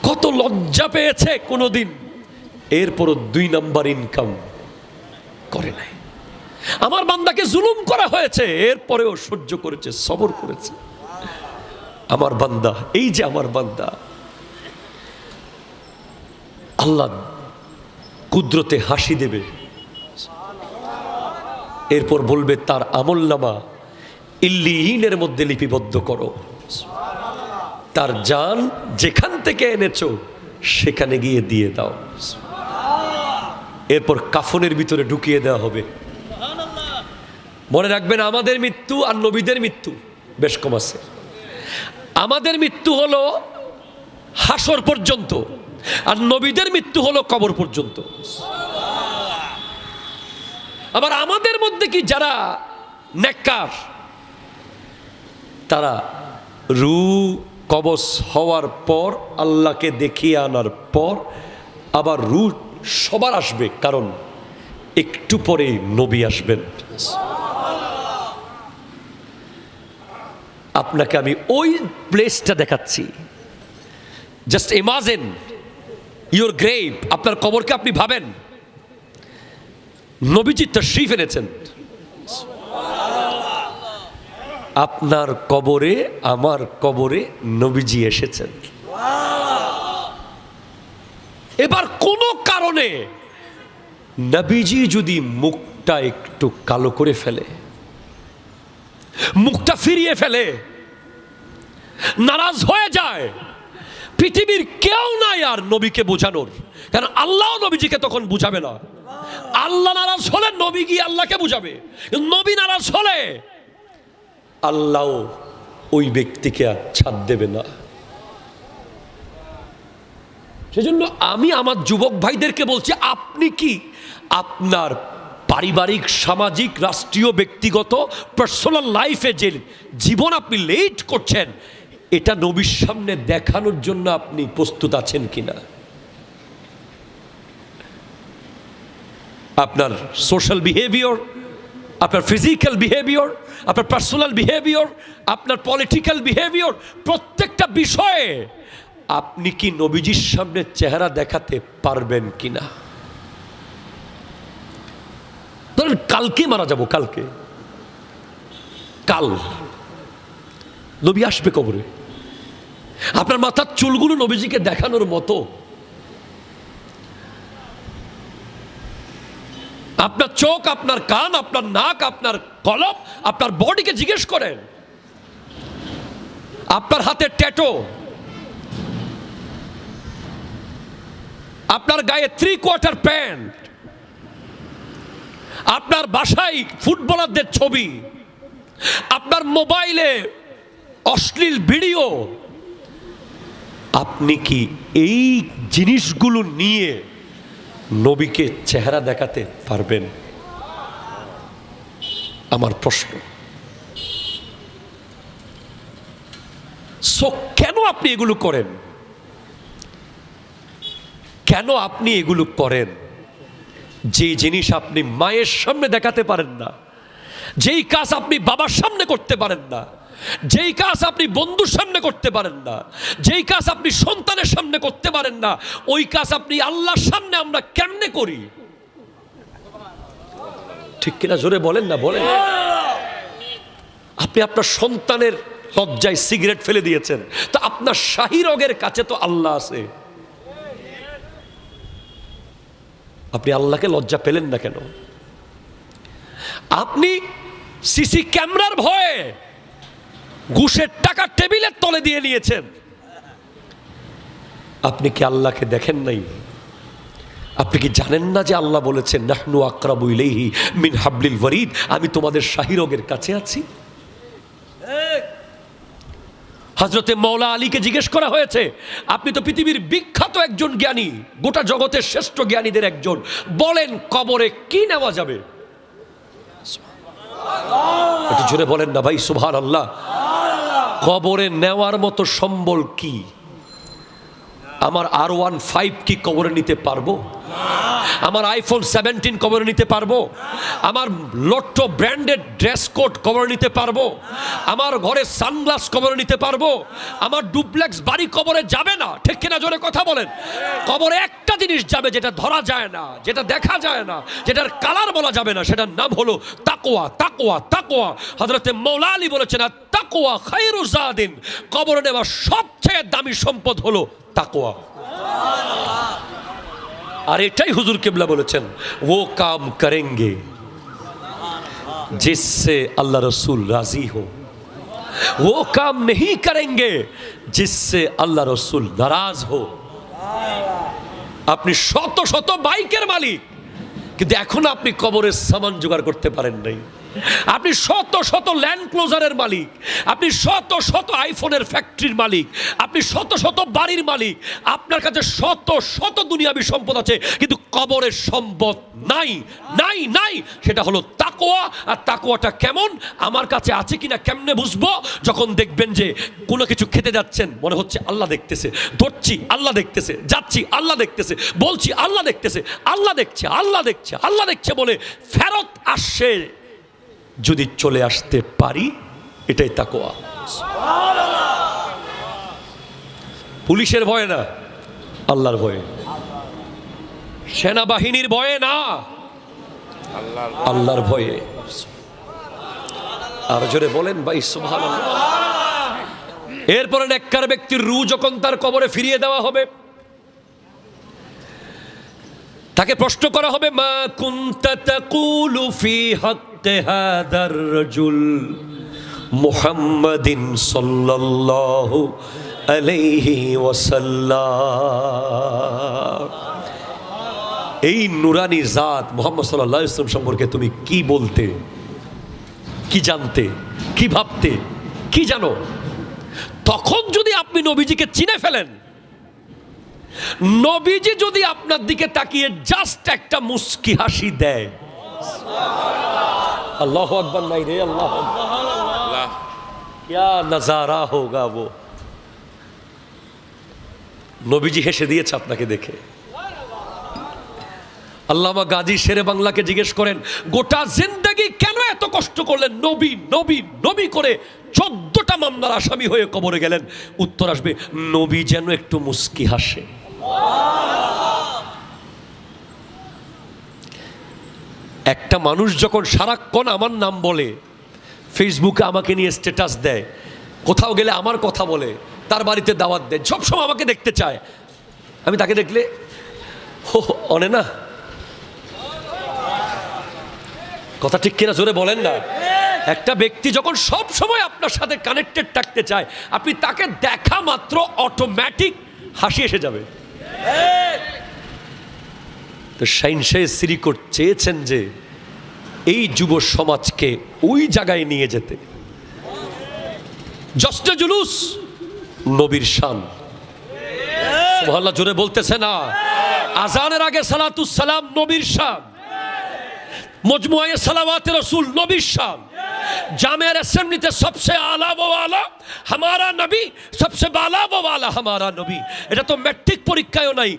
কত লজ্জা পেয়েছে কোনোদিন, এরপরও 2 নাম্বার ইনকাম করে নাই। আমার বান্দাকে জুলুম করা হয়েছে, এরপরেও সহ্য করেছে, সবর করেছে। আমার বান্দা, এই যে আমার বান্দা, আল্লাহ কুদরতে হাসি দেবে। এরপর বলবে তার আমলনামা ইল্লিয়িনের মধ্যে লিপিবদ্ধ করো। তার জান যেখান থেকে এনেছো সেখানে গিয়ে দিয়ে দাও। এরপর কাফনের ভিতরে ঢুকিয়ে দেওয়া হবে। মনে রাখবেন, আমাদের মৃত্যু আর নবীদের মৃত্যু বেশ কম আছে। আমাদের মৃত্যু হলো হাসর পর্যন্ত, আর নবীদের মৃত্যু হলো কবর পর্যন্ত। আবার আমাদের মধ্যে কি যারা নেককার, তারা রূহ কবজ হওয়ার পর আল্লাহকে দেখিয়ে আনার পর আবার রূহ সবার আসবে। কারণ একটু পরে নবী আসবেন। আপনাকে আমি ওই প্লেসটা দেখাচ্ছি। জাস্ট ইমাজিন ইউর গ্রেভ, আপনার কবরকে আপনি ভাবেন নবীজি তাশরীফ এনেছেন। আপনার কবরে, আমার কবরে নবীজি এসেছেন। এবার কোনো কারণে নবীজি যদি মুখটা একটু কালো করে ফেলে, মুখটা ফিরিয়ে ফেলে, নারাজ হয়ে যায়, পৃথিবীর কেউ নাই আর নবীকে বোঝানোর। কারণ আল্লাহ নবীজিকে তখন বুঝাবে না। আল্লাহ নারাজ হলে নবী গিয়ে আল্লাহকে বুঝাবে, নবী নারাজ হলে আল্লাহ ওই ব্যক্তিকে আর ছাড় দেবে না। সেজন্য আমি আমার যুবক ভাইদেরকে বলছি, আপনি কি আপনার পারিবারিক, সামাজিক, রাষ্ট্রীয়, ব্যক্তিগত, পার্সোনাল লাইফে যে জীবন আপনি লিড করছেন, এটা নবীর সামনে দেখানোর জন্য আপনি প্রস্তুত আছেন কিনা? আপনার সোশ্যাল বিহেভিয়ার, আপনার ফিজিক্যাল বিহেভিয়ার, আপনার পার্সোনাল বিহেভিয়ার, আপনার পলিটিক্যাল বিহেভিয়ার, প্রত্যেকটা বিষয়ে আপনি কি নবীজির সামনে চেহারা দেখাতে পারবেন কিনা? ধরেন কালকে মারা যাব, কাল নবী আসবে কবরে, আপনার মাথার চুলগুলো নবীজিকে দেখানোর মতো, আপনার চোখ, আপনার কান, আপনার নাক, আপনার কলম, আপনার বডিকে জিজ্ঞেস করেন, আপনার হাতের ট্যাটু, আপনার গায়ে 3/4 প্যান্ট, আপনার বাসায় ফুটবলারদের ছবি, আপনার মোবাইলে অশ্লীল ভিডিও, আপনি কি এই জিনিসগুলো নিয়ে নবীকে চেহারা দেখাতে পারবেন? আমার প্রশ্ন। সো কেন আপনি এগুলো করেন? কেন আপনি এগুলো করেন? যে জিনিস আপনি মায়ের সামনে দেখাতে পারেন না, যেই কাজ আপনি বাবার সামনে করতে পারেন না, যেই কাজ আপনি বন্ধুর সামনে করতে পারেন না, যেই কাজ আপনি সন্তানের সামনে করতে পারেন না, ওই কাজ আপনি আল্লাহর সামনে আমরা কেমনে করি? ঠিক কিনা জোরে বলেন না, বলেন। আপনি আপনার সন্তানের লজ্জায় সিগারেট ফেলে দিয়েছেন, তো আপনার শাহী রগের কাছে তো আল্লাহ আছে, আপনি আল্লাহকে লজ্জা পেলেন না কেন? আপনি সিসি ক্যামেরার ভয়ে ঘুষের টাকা টেবিলের তলে দিয়ে নিয়েছেন, আপনি কি আল্লাহকে দেখেন নাই? আপনি কি জানেন না যে আল্লাহ বলেছেন নাহনু আকরাবু ইলাইহি মিন হাবলিল ওয়ারিদ, আমি তোমাদের শাহী রগের কাছে আছি। হযরতে মওলা আলীকে জিজ্ঞেস করা হয়েছে, আপনি তো পৃথিবীর বিখ্যাত একজন জ্ঞানী, গোটা জগতের শ্রেষ্ঠ জ্ঞানীদের একজন, বলেন কবরে কি নেওয়া যাবে? একটু জোরে বলেন না ভাই, সুবহানাল্লাহ। কবরে নেওয়ার মতো সম্বল কি? আমার R15 কি কবরে নিতে পারবো? আমার iPhone 17 কবরে নিতে পারবো? আমার লট্টো ব্র্যান্ডেড ড্রেস কোড কবরে নিতে পারবো? আমার ঘরে সানগ্লাস কবরে নিতে পারবো? আমার ডুপ্লেক্স বাড়ি কবরে যাবে না, ঠিক কিনা জোরে কথা বলেন। কবরে একটা জিনিস যাবে যেটা ধরা যায় না, যেটা দেখা যায় না, যেটার কালার বলা যাবে না, সেটার নাম হলো তাকওয়া। তাকওয়া, তাকওয়া। হযরতে মওলা আলী বলেছেন তাকওয়া খায়রু জাদিন, কবরে নেওয়া সবচেয়ে দামি সম্পদ হলো তাকওয়া। আর এটাই হুজুর কিবলা বলেছেন, वो काम करेंगे जिससे अल्लाह रसूल राजी हो, वो काम नहीं करेंगे जिससे अल्लाह रसूल नाराज हो। আপনি শত শত বাইকের মালিক, কিন্তু এখন আপনি কবরের সামান জোগাড় করতে পারেন নাই। আপনি শত শত ল্যান্ড ক্লোজারের মালিক, আপনি শত শত আইফোনের ফ্যাক্টরির মালিক, আপনি শত শত বাড়ির মালিক, আপনার কাছে শত শত দুনিয়াবি সম্পদ আছে, কিন্তু কবরের সম্পদ নাই নাই নাই। সেটা হলো তাকওয়া। আর তাকওয়াটা কেমন, আমার কাছে আছে কিনা কেমনে বুঝবো? যখন দেখবেন যে কোনো কিছু খেতে যাচ্ছেন, মনে হচ্ছে আল্লাহ দেখতেছে, ধরছি আল্লাহ দেখতেছে, যাচ্ছি আল্লাহ দেখতেছে, বলছি আল্লাহ দেখতেছে, আল্লাহ দেখছে আল্লাহ দেখছে আল্লাহ দেখছে বলে ফেরত আসছে। যদি চলে আসতে পারি, এটাই তাকওয়া। পুলিশের ভয়ে না, আল্লাহর ভয়ে। সেনাবাহিনীর ভয়ে না, আল্লাহর ভয়ে। আর জোরে বলেন ভাই সুবহানাল্লাহ। এরপরে নেককার ব্যক্তির রূহ যখন তার কবরে ফিরিয়ে দেওয়া হবে, তাকে প্রশ্ন করা হবে, মা কুনতা তাকুলু ফি হাক্কি হাদার রাজুল মুহাম্মাদিন সাল্লাল্লাহু আলাইহি ওয়াসাল্লাম। এই নুরানি জাত মুহাম্মদ সাল্লাল্লাহু আলাইহি ওয়াসাল্লাম সম্পর্কে তুমি কি বলতে, কি জানতে, কি ভাবতে, কি জানো? তখন যদি আপনি নবীজিকে চিনে ফেলেন, নবীজি যদি আপনার দিকে তাকিয়ে জাস্ট একটা মুস্কি হাসি দেয়, আল্লাহু আকবার নাই রে, আল্লাহু আকবার, क्या नजारा होगा वो। নবীজি হেসে দিয়েছে আপনাকে দেখে। আল্লামা গাজী শেরে বাংলাকে জিজ্ঞেস করেন, গোটা জিন্দেগি কেন এত কষ্ট করলেন? নবী নবী নবী করে 14টা মামলার আসামি হয়ে কবরে গেলেন। উত্তর আসবে, নবী যেন একটু মুস্কি হাসে। একটা মানুষ যখন সারাক্ষণ আমার নাম বলে, ফেসবুকে আমাকে নিয়ে স্ট্যাটাস দেয়, কোথাও গেলে আমার কথা বলে, তার বাড়িতে দাওয়াত দেয়, সবসময় আমাকে দেখতে চায়, আমি তাকে দেখলে অনে না, কথা ঠিক কিনা জোরে বলেন না। একটা ব্যক্তি যখন সব সময় আপনার সাথে কানেক্টেড থাকতে চায়, আপনি তাকে দেখা মাত্র অটোমেটিক হাসি এসে যাবে। তো শাইনশাহ সিরিকোট চেয়েছেন যে এই যুব সমাজকে ওই জায়গায় নিয়ে যেতে। জশ্নে জুলুস নবীর শান, সুবহানাল্লাহ জোরে বলতেছে না। আজানের আগে সালাতুস সালাম নবীর শান, মজমুআয়ে সালাওয়াতে রাসূল নবীর শান, জামের অ্যাসেম্বলিতে সবসে আলা ও আলা হামারা নবী, সবসে বালা ও বালা হামারা নবী। এটা তো ম্যাট্রিক পরীক্ষায়ও নাই,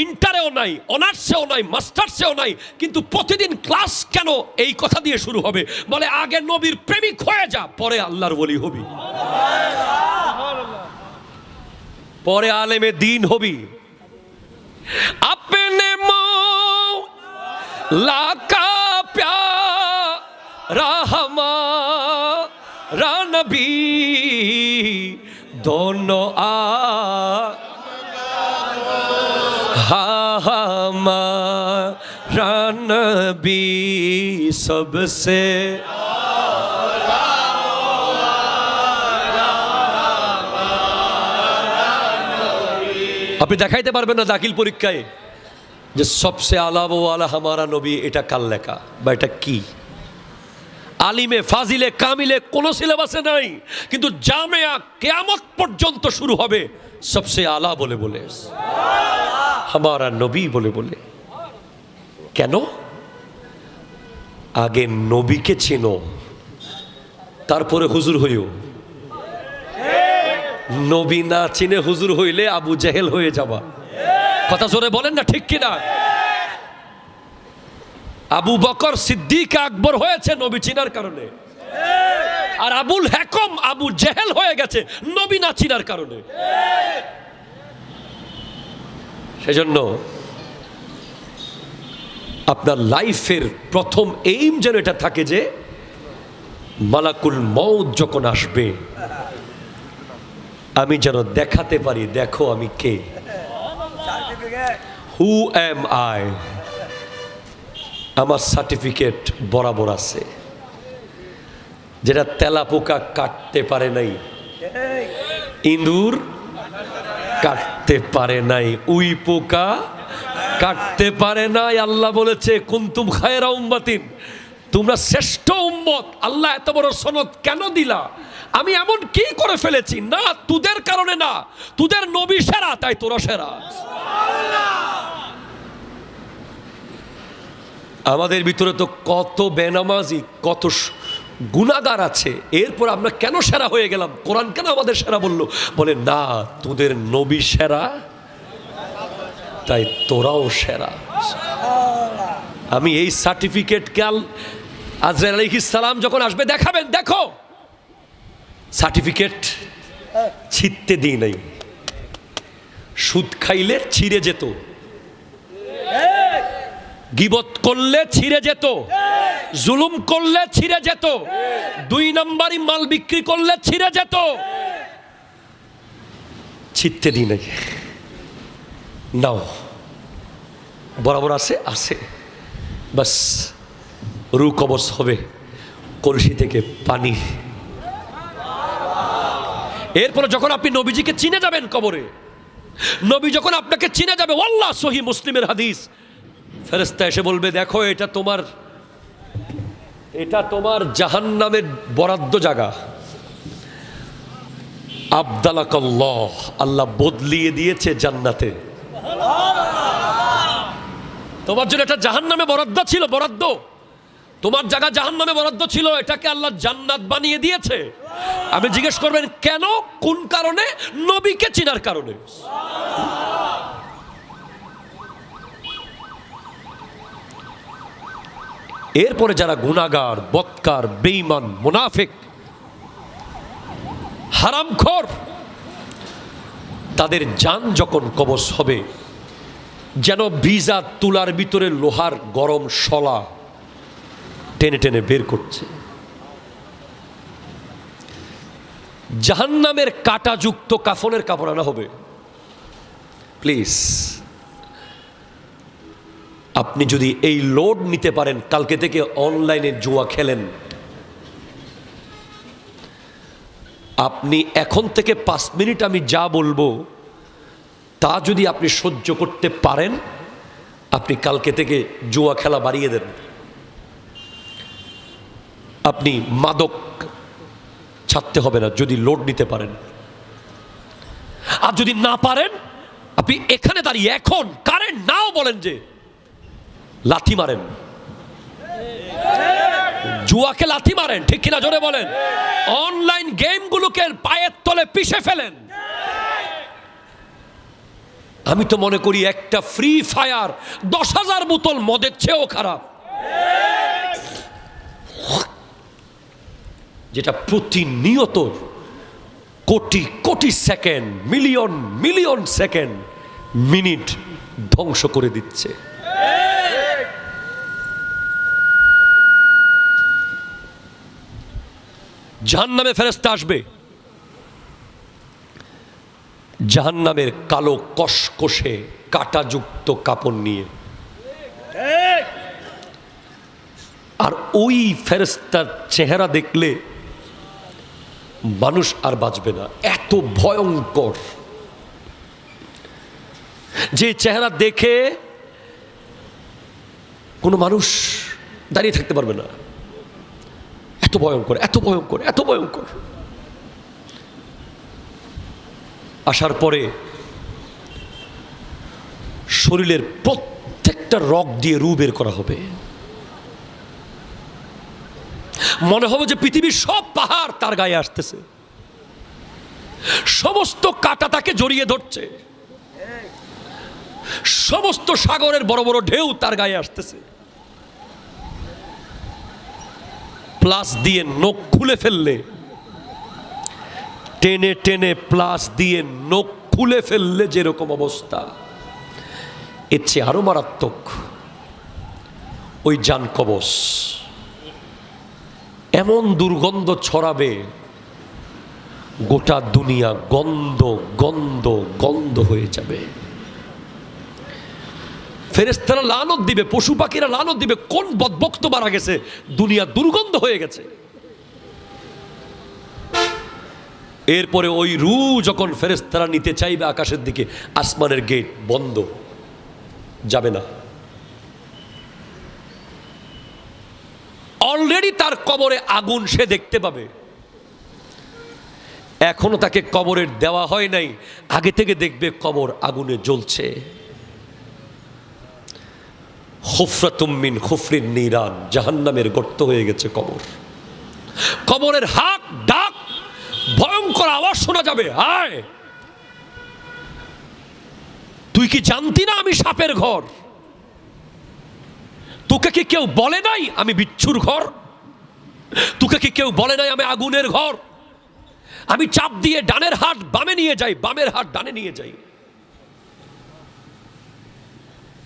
ইন্টারেও নাই, অনার্সেও নাই, মাস্টার্সেও নাই, কিন্তু প্রতিদিন ক্লাস কেন এই কথা দিয়ে শুরু হবে? বলে আগে নবীর প্রেমিক হয়ে যা, পরে আল্লাহর ওলি হবি, পরে আলেমে দ্বীন হবি। আপনে মৌলা কা প্যারা হামারা নবী, दोनों हमारा नबी सबसे আপনি দেখাইতে পারবেন না দাখিল পরীক্ষায় যে সবসে আলা ও আলা হামারা নবী এটা কার লেখা বা এটা কি। আলিমে ফাজিলে কামিলে কোনো সিলেবাসে নাই, কিন্তু জামেয়া কিয়ামত পর্যন্ত শুরু হবে সবসে আলা বলে বলে, হামারা নবী বলে বলে। কেন? আগে নবীকে চিনো, তারপরে হুজুর হইও। নবী না চিনে হুজুর হইলে আবু জেহেল হয়ে যাবা। কথা জোরে বলেন না, ঠিক কিনা? আবু বকর সিদ্দিক আকবর হয়েছে নবী চিনার কারণে, আর আবুল হেকম আবু জেহেল হয়ে গেছে নবী না চিনার কারণে। সেজন্য আপনার লাইফের প্রথম এইম যেন এটা থাকে যে মালাকুল মউত যখন আসবে আমি যেন দেখাতে পারি, দেখো আমি কে, হু এম আই। আমার সার্টিফিকেট বরাবর আছে, যেটা তেলাপোকা কাটতে পারে নাই, ইঁদুর কাটতে পারে নাই, উই পোকা কাটতে পারে নাই। আল্লাহ বলেছে কুনতুম খায়রা উম্মাতিন, তোমরা শ্রেষ্ঠ উম্মত, আল্লাহ এত বড় সনদ কেন দিলা? আমি এমন কি করে ফেলেছি? না, তোদের কারণে না, তোদের নবী সেরা তাই তোরা সেরা। আমাদের ভিতরে তো কত বেনামাজি, কত গুনাহগার আছে, এরপর আমরা কেন সেরা হয়ে গেলাম? কোরআন কেন আমাদের সেরা বললো? বলে না, তোদের নবী সেরা তাই তোরাও সেরা। আমি এই সার্টিফিকেট কাল আজরাইল আলাইহিস সালাম যখন আসবে দেখাবেন, দেখো সার্টিফিকেট ছিঁড়তে দিই নাই। সুদ খাইলে ছিঁড়ে যেত, গীবত করলে ছিঁড়ে যেত, জুলুম করলে ছিঁড়ে যেত, 2 নম্বরই মাল বিক্রি করলে ছিঁড়ে যেত, ছিঁড়তে দিই নাই। নাও বরাবর আছে আছে, বাস রু কবজ হবে, কলসি থেকে পানি। এরপরে যখন আপনি নবীজিকে চিনে যাবেন কবরে, নবী যখন আপনাকে চিনে যাবে, ওয়াল্লাহ সহিহ মুসলিমের হাদিস, ফেরেশতা এসে বলবে দেখো এটা তোমার জাহান্নামের বরাদ্দ জায়গা। আবদালাকাল্লাহ, আল্লাহ বদলিয়ে দিয়েছে জান্নাতে। তোমার জন্য এটা জাহান্নামে বরাদ্দ ছিল, বরাদ্দ, তোমার জায়গা জাহান্নামে বরাদ্দ ছিল, এটাকে আল্লাহ জান্নাত বানিয়ে দিয়েছে। আমি জিজ্ঞেস করবেন কেন? কোন কারণে? নবীকে চিনার কারণে। এরপরে যারা গুনাহগার, বদকার, বেঈমান, মুনাফিক, হারামখোর, তাদের জান যখন কবজ হবে যেন ভিজা তুলার ভিতরে লোহার গরম শলা টেনে টেনে বের করছে। জাহান্নামের কাঁটাযুক্ত কাফনের কাপড় আনা হবে। প্লিজ, আপনি যদি এই লোড নিতে পারেন, কালকে থেকে অনলাইনে জুয়া খেলেন, আপনি এখন থেকে 5 মিনিট আমি যা বলবো তা যদি আপনি সহ্য করতে পারেন, আপনি কালকে থেকে জুয়া খেলা বাড়িয়ে দেন। আপনি মাদক ছাড়তে হবে না যদি লোড নিতে পারেন। আর যদি না পারেন, আপনি এখানে দাঁড়িয়ে এখন কারেন্ট নাও বলেন যে লাথি মারেন, জুয়াকে লাথি মারেন, ঠিক কিনা জোরে বলেন। অনলাইন গেমগুলোকে পায়ের তলে পিষে ফেলেন। আমি তো মনে করি একটা ফ্রি ফায়ার 10,000 বোতল মদের চেয়েও খারাপ, যেটা প্রতিনিয়ত crore crore second, million million second, minute ধ্বংস করে দিচ্ছে। জাহান্নামে ফেরেশতা আসবে, জাহান্নামের কালো কসকসে কাঁটাযুক্ত কাপড় নিয়ে, আর ওই ফেরেশতার চেহারা দেখলে মানুষ আর বাঁচবে না, এত ভয়ঙ্কর। যে চেহারা দেখে কোনো মানুষ দাঁড়িয়ে থাকতে পারবে না, এত ভয়ঙ্কর, এত ভয়ঙ্কর, এত ভয়ঙ্কর। আসার পরে শরীরের প্রত্যেকটা রগ দিয়ে রু বের করা হবে। মনে হবে যে পৃথিবীর সব পাহাড় তার গায়ে আসতেছে, সমস্ত কাঁটা তাকে জড়িয়ে ধরছে, সমস্ত সাগরের বড় বড় ঢেউ তার গায়ে আসতেছে। প্লাস দিয়ে নখ খুলে ফেললে, টেনে টেনে প্লাস দিয়ে নখ খুলে ফেললে যেরকম অবস্থা, এর চেয়ে আরো মারাত্মক ওই জান কবজ। এমন দুর্গন্ধ ছড়াবে, গোটা দুনিয়া গন্ধ গন্ধ গন্ধ হয়ে যাবে। ফেরেশতারা লানত দিবে, পশু পাখিরা লানত দিবে, কোন বদবক্ত মারা গেছে, দুনিয়া দুর্গন্ধ হয়ে গেছে। এরপরে ওই রু যখন ফেরেশতারা নিতে চাইবে আকাশের দিকে, আসমানের গেট বন্ধ, যাবে না। অলরেডি তার কবরে আগুন সে দেখতে পাবে, এখনো তাকে কবরের দেওয়া হয় নাই, আগে থেকে দেখবে কবর আগুনে জ্বলছে। খুফরাতুম মিন খুফরিন নিরান, জাহান্নামের গর্ত হয়ে গেছে কবর। কবরের হাক ডাক, ভয়ঙ্কর আওয়াজ শোনা যাবে, আয় তুই কি জানতি না আমি সাপের ঘর? তোকে কি কেউ বলে নাই আমি বিচ্ছুর ঘর? তোকে কি কেউ বলে নাই আমি আগুনের ঘর? আমি চাপ দিয়ে ডানের হাত বামে নিয়ে যাই, বামের হাত ডানে নিয়ে যাই।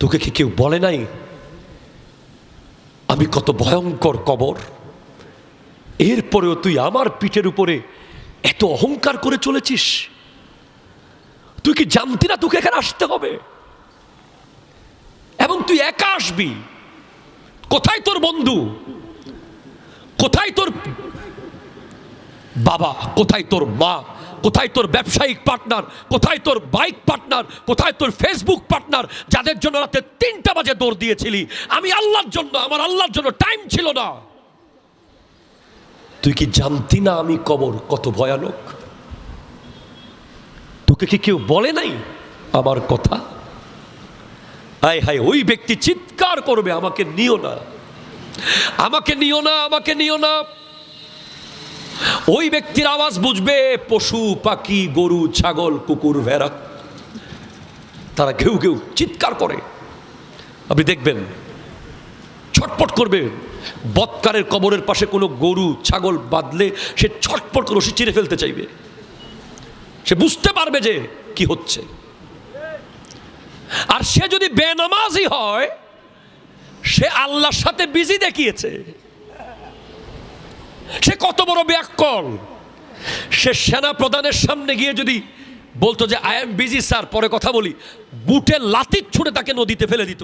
তোকে কি কেউ বলে নাই আমি কত ভয়ঙ্কর কবর? এরপরেও তুই আমার পিঠের উপরে এত অহংকার করে চলেছিস। তুই কি জানতি না তোকে এখানে আসতে হবে? এবং তুই একা আসবি। কোথায় তোর বন্ধু? কোথায় তোর বাবা? কোথায় তোর মা? কোথায় তোর ব্যবসায়িক পার্টনার? কোথায় তোর বাইক পার্টনার? কোথায় তোর ফেসবুক পার্টনার যাদের জন্য রাতে 3টা বাজে দৌড় দিয়েছিলি? আমি আল্লাহর জন্য, আমার আল্লাহর জন্য টাইম ছিল না। তুই কি জানতি না আমি কবর কত ভয়ানক? তোকে কি কেউ বলে নাই আমার কথা? হায় হায়, ওই ব্যক্তি চিৎকার করবে, আমাকে নিও না, আমাকে নিও না, আমাকে নিও না। ওই ব্যক্তির আওয়াজ বুঝবে পশু পাখি, গরু ছাগল কুকুর ভেড়া, তারা ঘেউ ঘেউ চিৎকার করে। আপনি দেখবেন ছটপট করবে। বৎকারের কবরের পাশে কোনো গরু ছাগল বাঁধলে সে ছটপট করে রশি চিরে ফেলতে চাইবে। সে বুঝতে পারবে যে কি হচ্ছে। আর সে যদি বেনামাজি হয়, সে আল্লাহর সাথে বিজি দেখিয়েছে। সে কত বড় ব্যাককল। সে সেনা প্রধানের সামনে গিয়ে যদি বলতো যে আই এম বিজি স্যার, পরে কথা বলি, বুটের লাথি ছুঁড়ে তাকে নদীতে ফেলে দিত।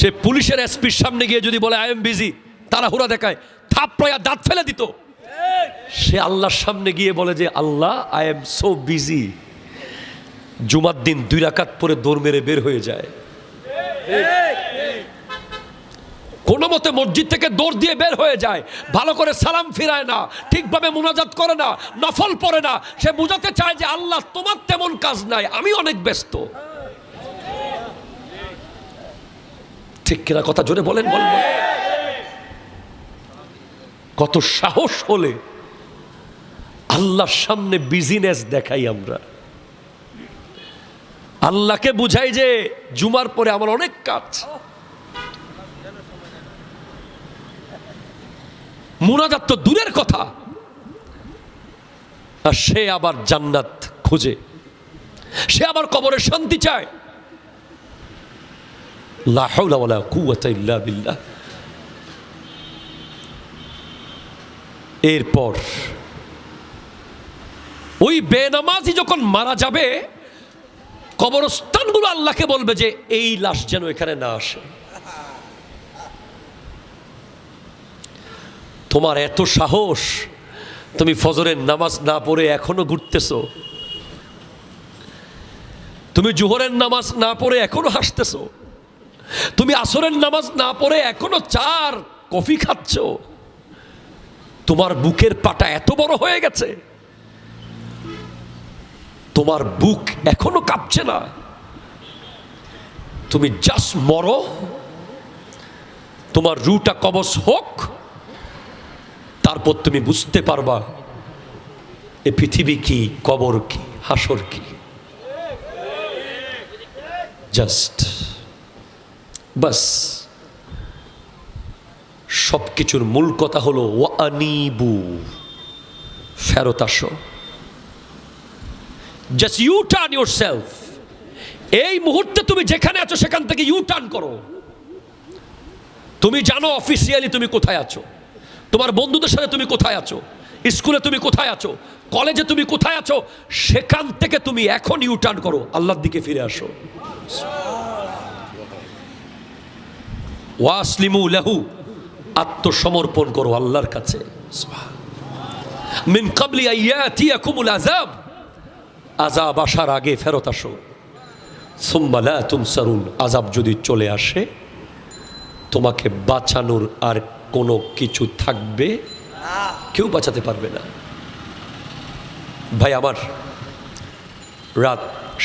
সে পুলিশের এসপির সামনে গিয়ে যদি বলে আই এম বিজি, তাড়াহুড়া দেখায়, থাপড়ায়া দাঁত ফেলে দিত। সে আল্লাহর সামনে গিয়ে বলে যে আল্লাহ আই এম সো বিজি, জুমার দিন 2 রাকাত পরে দৌড় মেরে বের হয়ে যায়। কোনো মতে মসজিদ থেকে দৌড় দিয়ে বের হয়ে যায়, ভালো করে সালাম ফিরায় না, ঠিকভাবে মুনাজাত করে না, নফল পড়ে না। সে বুঝাতে চায় যে আল্লাহ তোমার তেমন কাজ নাই, আমি অনেক ব্যস্ত। ঠিক কিনা? কথা জোরে বলেন, বলেন। কত সাহস হলে আল্লাহর সামনে বিজিনেস দেখাই আমরা। আল্লাহকে বুঝাই যে জুমার পরে আমার অনেক কাজ। মুনাজাত তো দূরের কথা, আর সে আবার জান্নাত খুঁজে, সে আবার কবরের শান্তি চায়। লা হাওলা ওয়ালা কুওয়াতা ইল্লা বিল্লাহ। এরপর ওই বেনামাজি যখন মারা যাবে, কবরস্থানগুলো আল্লাহকে বলবে যে এই লাশ যেন এখানে না আসে। তোমার এত সাহস, তুমি ফজরের নামাজ না পড়ে এখনো ঘুরতেছো, তুমি জোহরের নামাজ না পড়ে এখনো হাসতেছো, তুমি আসরের নামাজ না পড়ে এখনো 4 কফি খাচ্ছ। তোমার বুকের পাটা এত বড় হয়ে গেছে, তোমার বুক এখনো কাঁপছে না। তুমি জাস্ট মরো, তোমার রুটা কবজ হোক, তারপর তুমি বুঝতে পারবা এ পৃথিবী কি, কবর কি, হাসর কি। জাস্ট বাস। সবকিছুর মূল কথা হলো ওয়ানিবু, ফেরত আসো। Just you turn yourself. এই মুহূর্তে তুমি যেখানে আছো সেখান থেকে ইউ টার্ন করো। তুমি জানো অফিসিয়ালি তুমি কোথায় আছো, তোমার বন্ধুদের সাথে তুমি কোথায় আছো, স্কুলে তুমি কোথায় আছো, কলেজে তুমি কোথায় আছো, সেখান থেকে তুমি এখন ইউ টার্ন করো, আল্লাহর দিকে ফিরে আসো। ওয়াসলিমু লাহু, আত্মসমর্পণ করো আল্লাহর কাছে। মিন ক্বাবলি আইয়াতিয়াকুমুল আযাব, আযাব আসার আগে ফেরত আসো। সুম্মা লা তুনসারুন, আযাব যদি চলে আসে তোমাকে বাঁচানোর আর কোনো কিছু থাকবে, কেউ বাঁচাতে পারবে না। ভাই আমার, রাত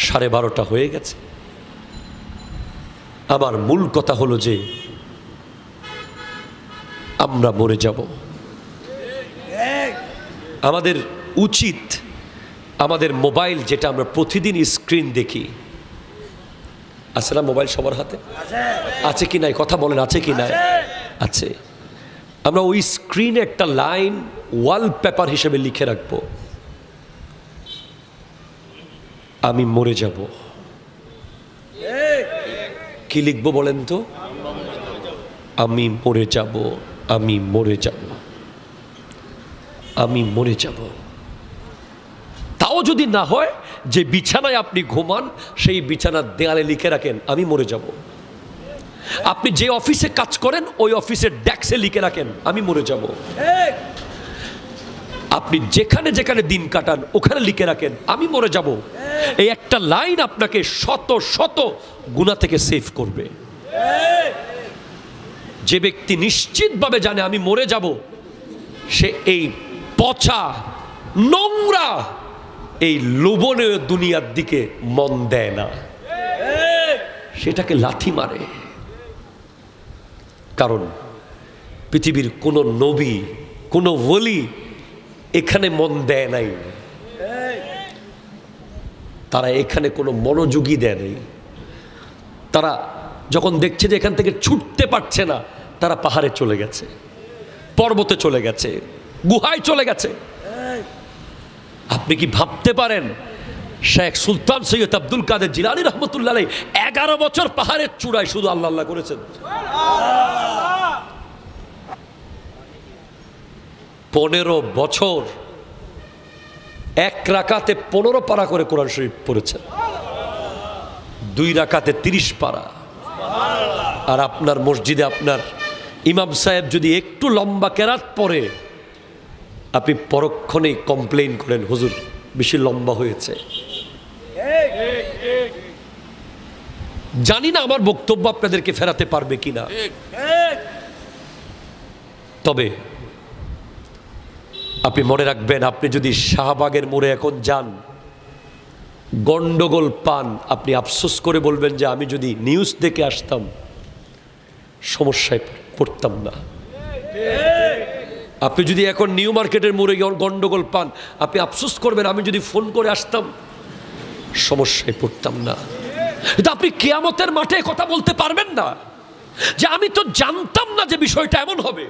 12:30 হয়ে গেছে। আমার মূল কথা হলো যে আমরা মরে যাব। আমাদের উচিত আমাদের মোবাইল, যেটা আমরা প্রতিদিন স্ক্রিন দেখি, আছে না মোবাইল সবার হাতে? আছে কি নাই? কথা বলেন, আছে কি নাই? আছে। আমরা ওই স্ক্রিনে একটা লাইন ওয়ালপেপার হিসেবে লিখে রাখবো, আমি মরে যাব। কি লিখবো বলেন তো? আমি মরে যাব, আমি মরে যাব, আমি মরে যাব। তাও যদি না হয় যে বিছানায় আপনি ঘুমান, সেই বিছানার দেয়ালে লিখে রাখেন আমি মরে যাব। আপনি যে অফিসে কাজ করেন ওই অফিসের ডেস্কে লিখে রাখেন আমি মরে যাব। আপনি যেখানে যেখানে দিন কাটান ওখানে লিখে রাখেন আমি মরে যাব। এই একটা লাইন আপনাকে শত শত গুনাহ থেকে সেভ করবে। যে ব্যক্তি নিশ্চিতভাবে জানে আমি মরে যাব, সে এই পচা নোংরা এই লোভনীয় দুনিয়ার দিকে মন দেয় না, সেটাকে লাথি মারে। কারণ পৃথিবীর কোনো নবী, কোনো ওলি এখানে মন দেয় নাই, তারা এখানে কোনো মনোযোগী দেয় নাই। তারা যখন দেখছে যে এখান থেকে ছুটতে পারছে না, তারা পাহাড়ে চলে গেছে, পর্বতে চলে গেছে, গুহায় চলে গেছে। আপনি কি ভাবতে পারেন শেখ সুলতান সৈয়দ আব্দুল কাদের জিলানী রহমতুল্লাহ আলাইহি 11 বছর পাহাড়ের চূড়ায় শুধু আল্লাহ আল্লাহ করেছেন? 15 বছর এক রাকাতে 15 পারা করে কোরআন শরীফ পড়েছেন, 2 রাকাতে 30 পারা। আর আপনার মসজিদে আপনার ইমাম সাহেব যদি একটু লম্বা কেরাত পড়ে, আপনি পরক্ষণেই কমপ্লেইন করেন হুজুর বেশি লম্বা হয়েছে। জানি না আমার বক্তব্য আপনাদেরকে ফেরাতে পারবে কিনা, তবে আপনি মনে রাখবেন, আপনি যদি শাহবাগের মোড়ে এখন যান, গন্ডগোল পান, আপনি আফসোস করে বলবেন যে আমি যদি নিউজ দেখে আসতাম সমস্যায় পড়তাম না। আপনি যদি এখন নিউ মার্কেটের মোড়ে গন্ডগোল পান, আপনি আফসোস করবেন আমি যদি ফোন করে আসতাম সমস্যায় পড়তাম না। কিন্তু আপনি কিয়ামতের মাঠে কথা বলতে পারবেন না যে আমি তো জানতাম না যে বিষয়টা এমন হবে,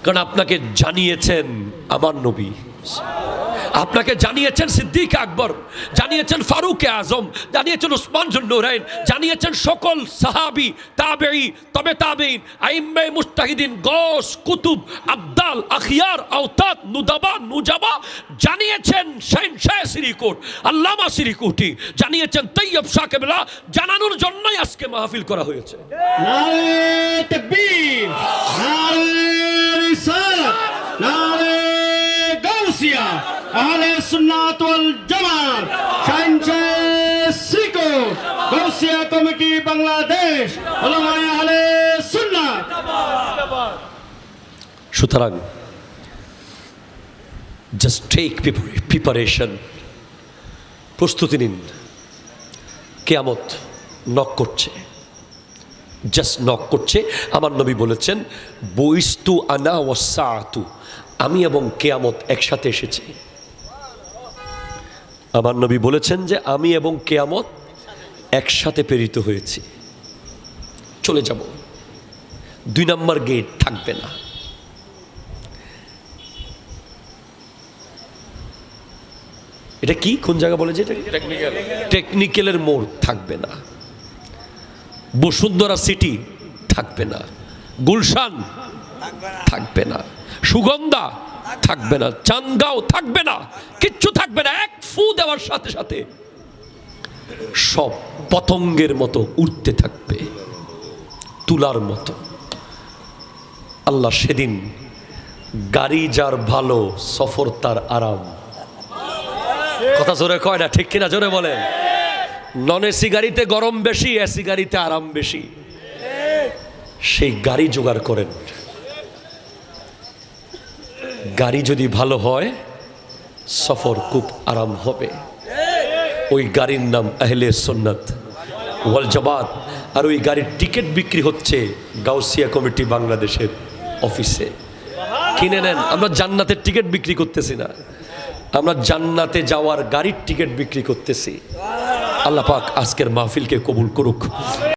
কারণ আপনাকে জানিয়েছেন আমার নবী, আপনাকে জানিয়েছেন সিদ্দিক আকবর, জানিয়েছেন ফারুক আজম, জানিয়েছেন উসমান জুন্নুরাইন, জানিয়েছেন সকল সাহাবী, তাবেঈ, তবে তাবেঈন, আইম্মায়ে মুজতাহিদিন, গৌস, কুতুব, আবদাল, আখিয়ার, আওতাদ, নুদাবা, নুজাবা, জানিয়েছেন শাহ সিরিকুট, আল্লামা সিরিকুটি, জানিয়েছেন তৈয়ব শাহ কেবলা। জানানোর জন্যই আজকে মাহফিল করা হয়েছে। নারে তাকবীর, নারে রিসালাত, নারে গাউসিয়া, আহলে সুন্নাত ওয়াল জামাত, শাহ সিরিকুট, গাউসিয়া কমিটি বাংলাদেশ, উলামায়ে আহলে সুন্নাত। সুতরাং জাস্ট টেক প্রিপারেশন, প্রস্তুতি নিন। কিয়ামত নক করছে, জাস্ট নক করছে। আমার নবী বলেছেন বুইস্তু আনা ওয়াসসাআতু, আমি এবং কিয়ামত একসাথে এসেছি। আমার নবী বলেছেন যে আমি এবং কিয়ামত একসাথে প্রেরিত হয়েছি, চলে যাব। 2 নম্বর গেট থাকবে না। এটা কি, কোন জায়গা বলে যে টেকনিক্যালের মোড় থাকবে না, বসুন্ধরা সিটি থাকবে না, গুলশান থাকবে না, সুগন্ধা থাকবে না, চান্দগাঁও থাকবে না, কিচ্ছু থাকবে না। এক ফু দেওয়ার সাথে সাথে সব পতঙ্গের মতো উঠতে থাকবে, তুলার মতো। আল্লাহ সেদিন গাড়ি যার ভালো, সফর তার আরাম। কথা জোরে কয় না, ঠিক কিনা? জোরে বলেন। নন এসি গাড়িতে গরম বেশি, এসি গাড়িতে আরাম বেশি। সেই গাড়ি জোগাড় করেন। গাড়ি যদি ভালো হয় সফর খুব আরাম হবে। ওই গাড়ির নাম আহলে সুন্নাত ওয়াল জামাত। আর ওই গাড়ির টিকিট বিক্রি হচ্ছে গাউসিয়া কমিটি বাংলাদেশের অফিসে। কিনে নেন। আমরা জান্নাতের টিকিট বিক্রি করতেছি না, আমরা জান্নাতে যাওয়ার গাড়ির টিকিট বিক্রি করতেছি। আল্লাহ পাক আজকের মাহফিলকে কবুল করুক।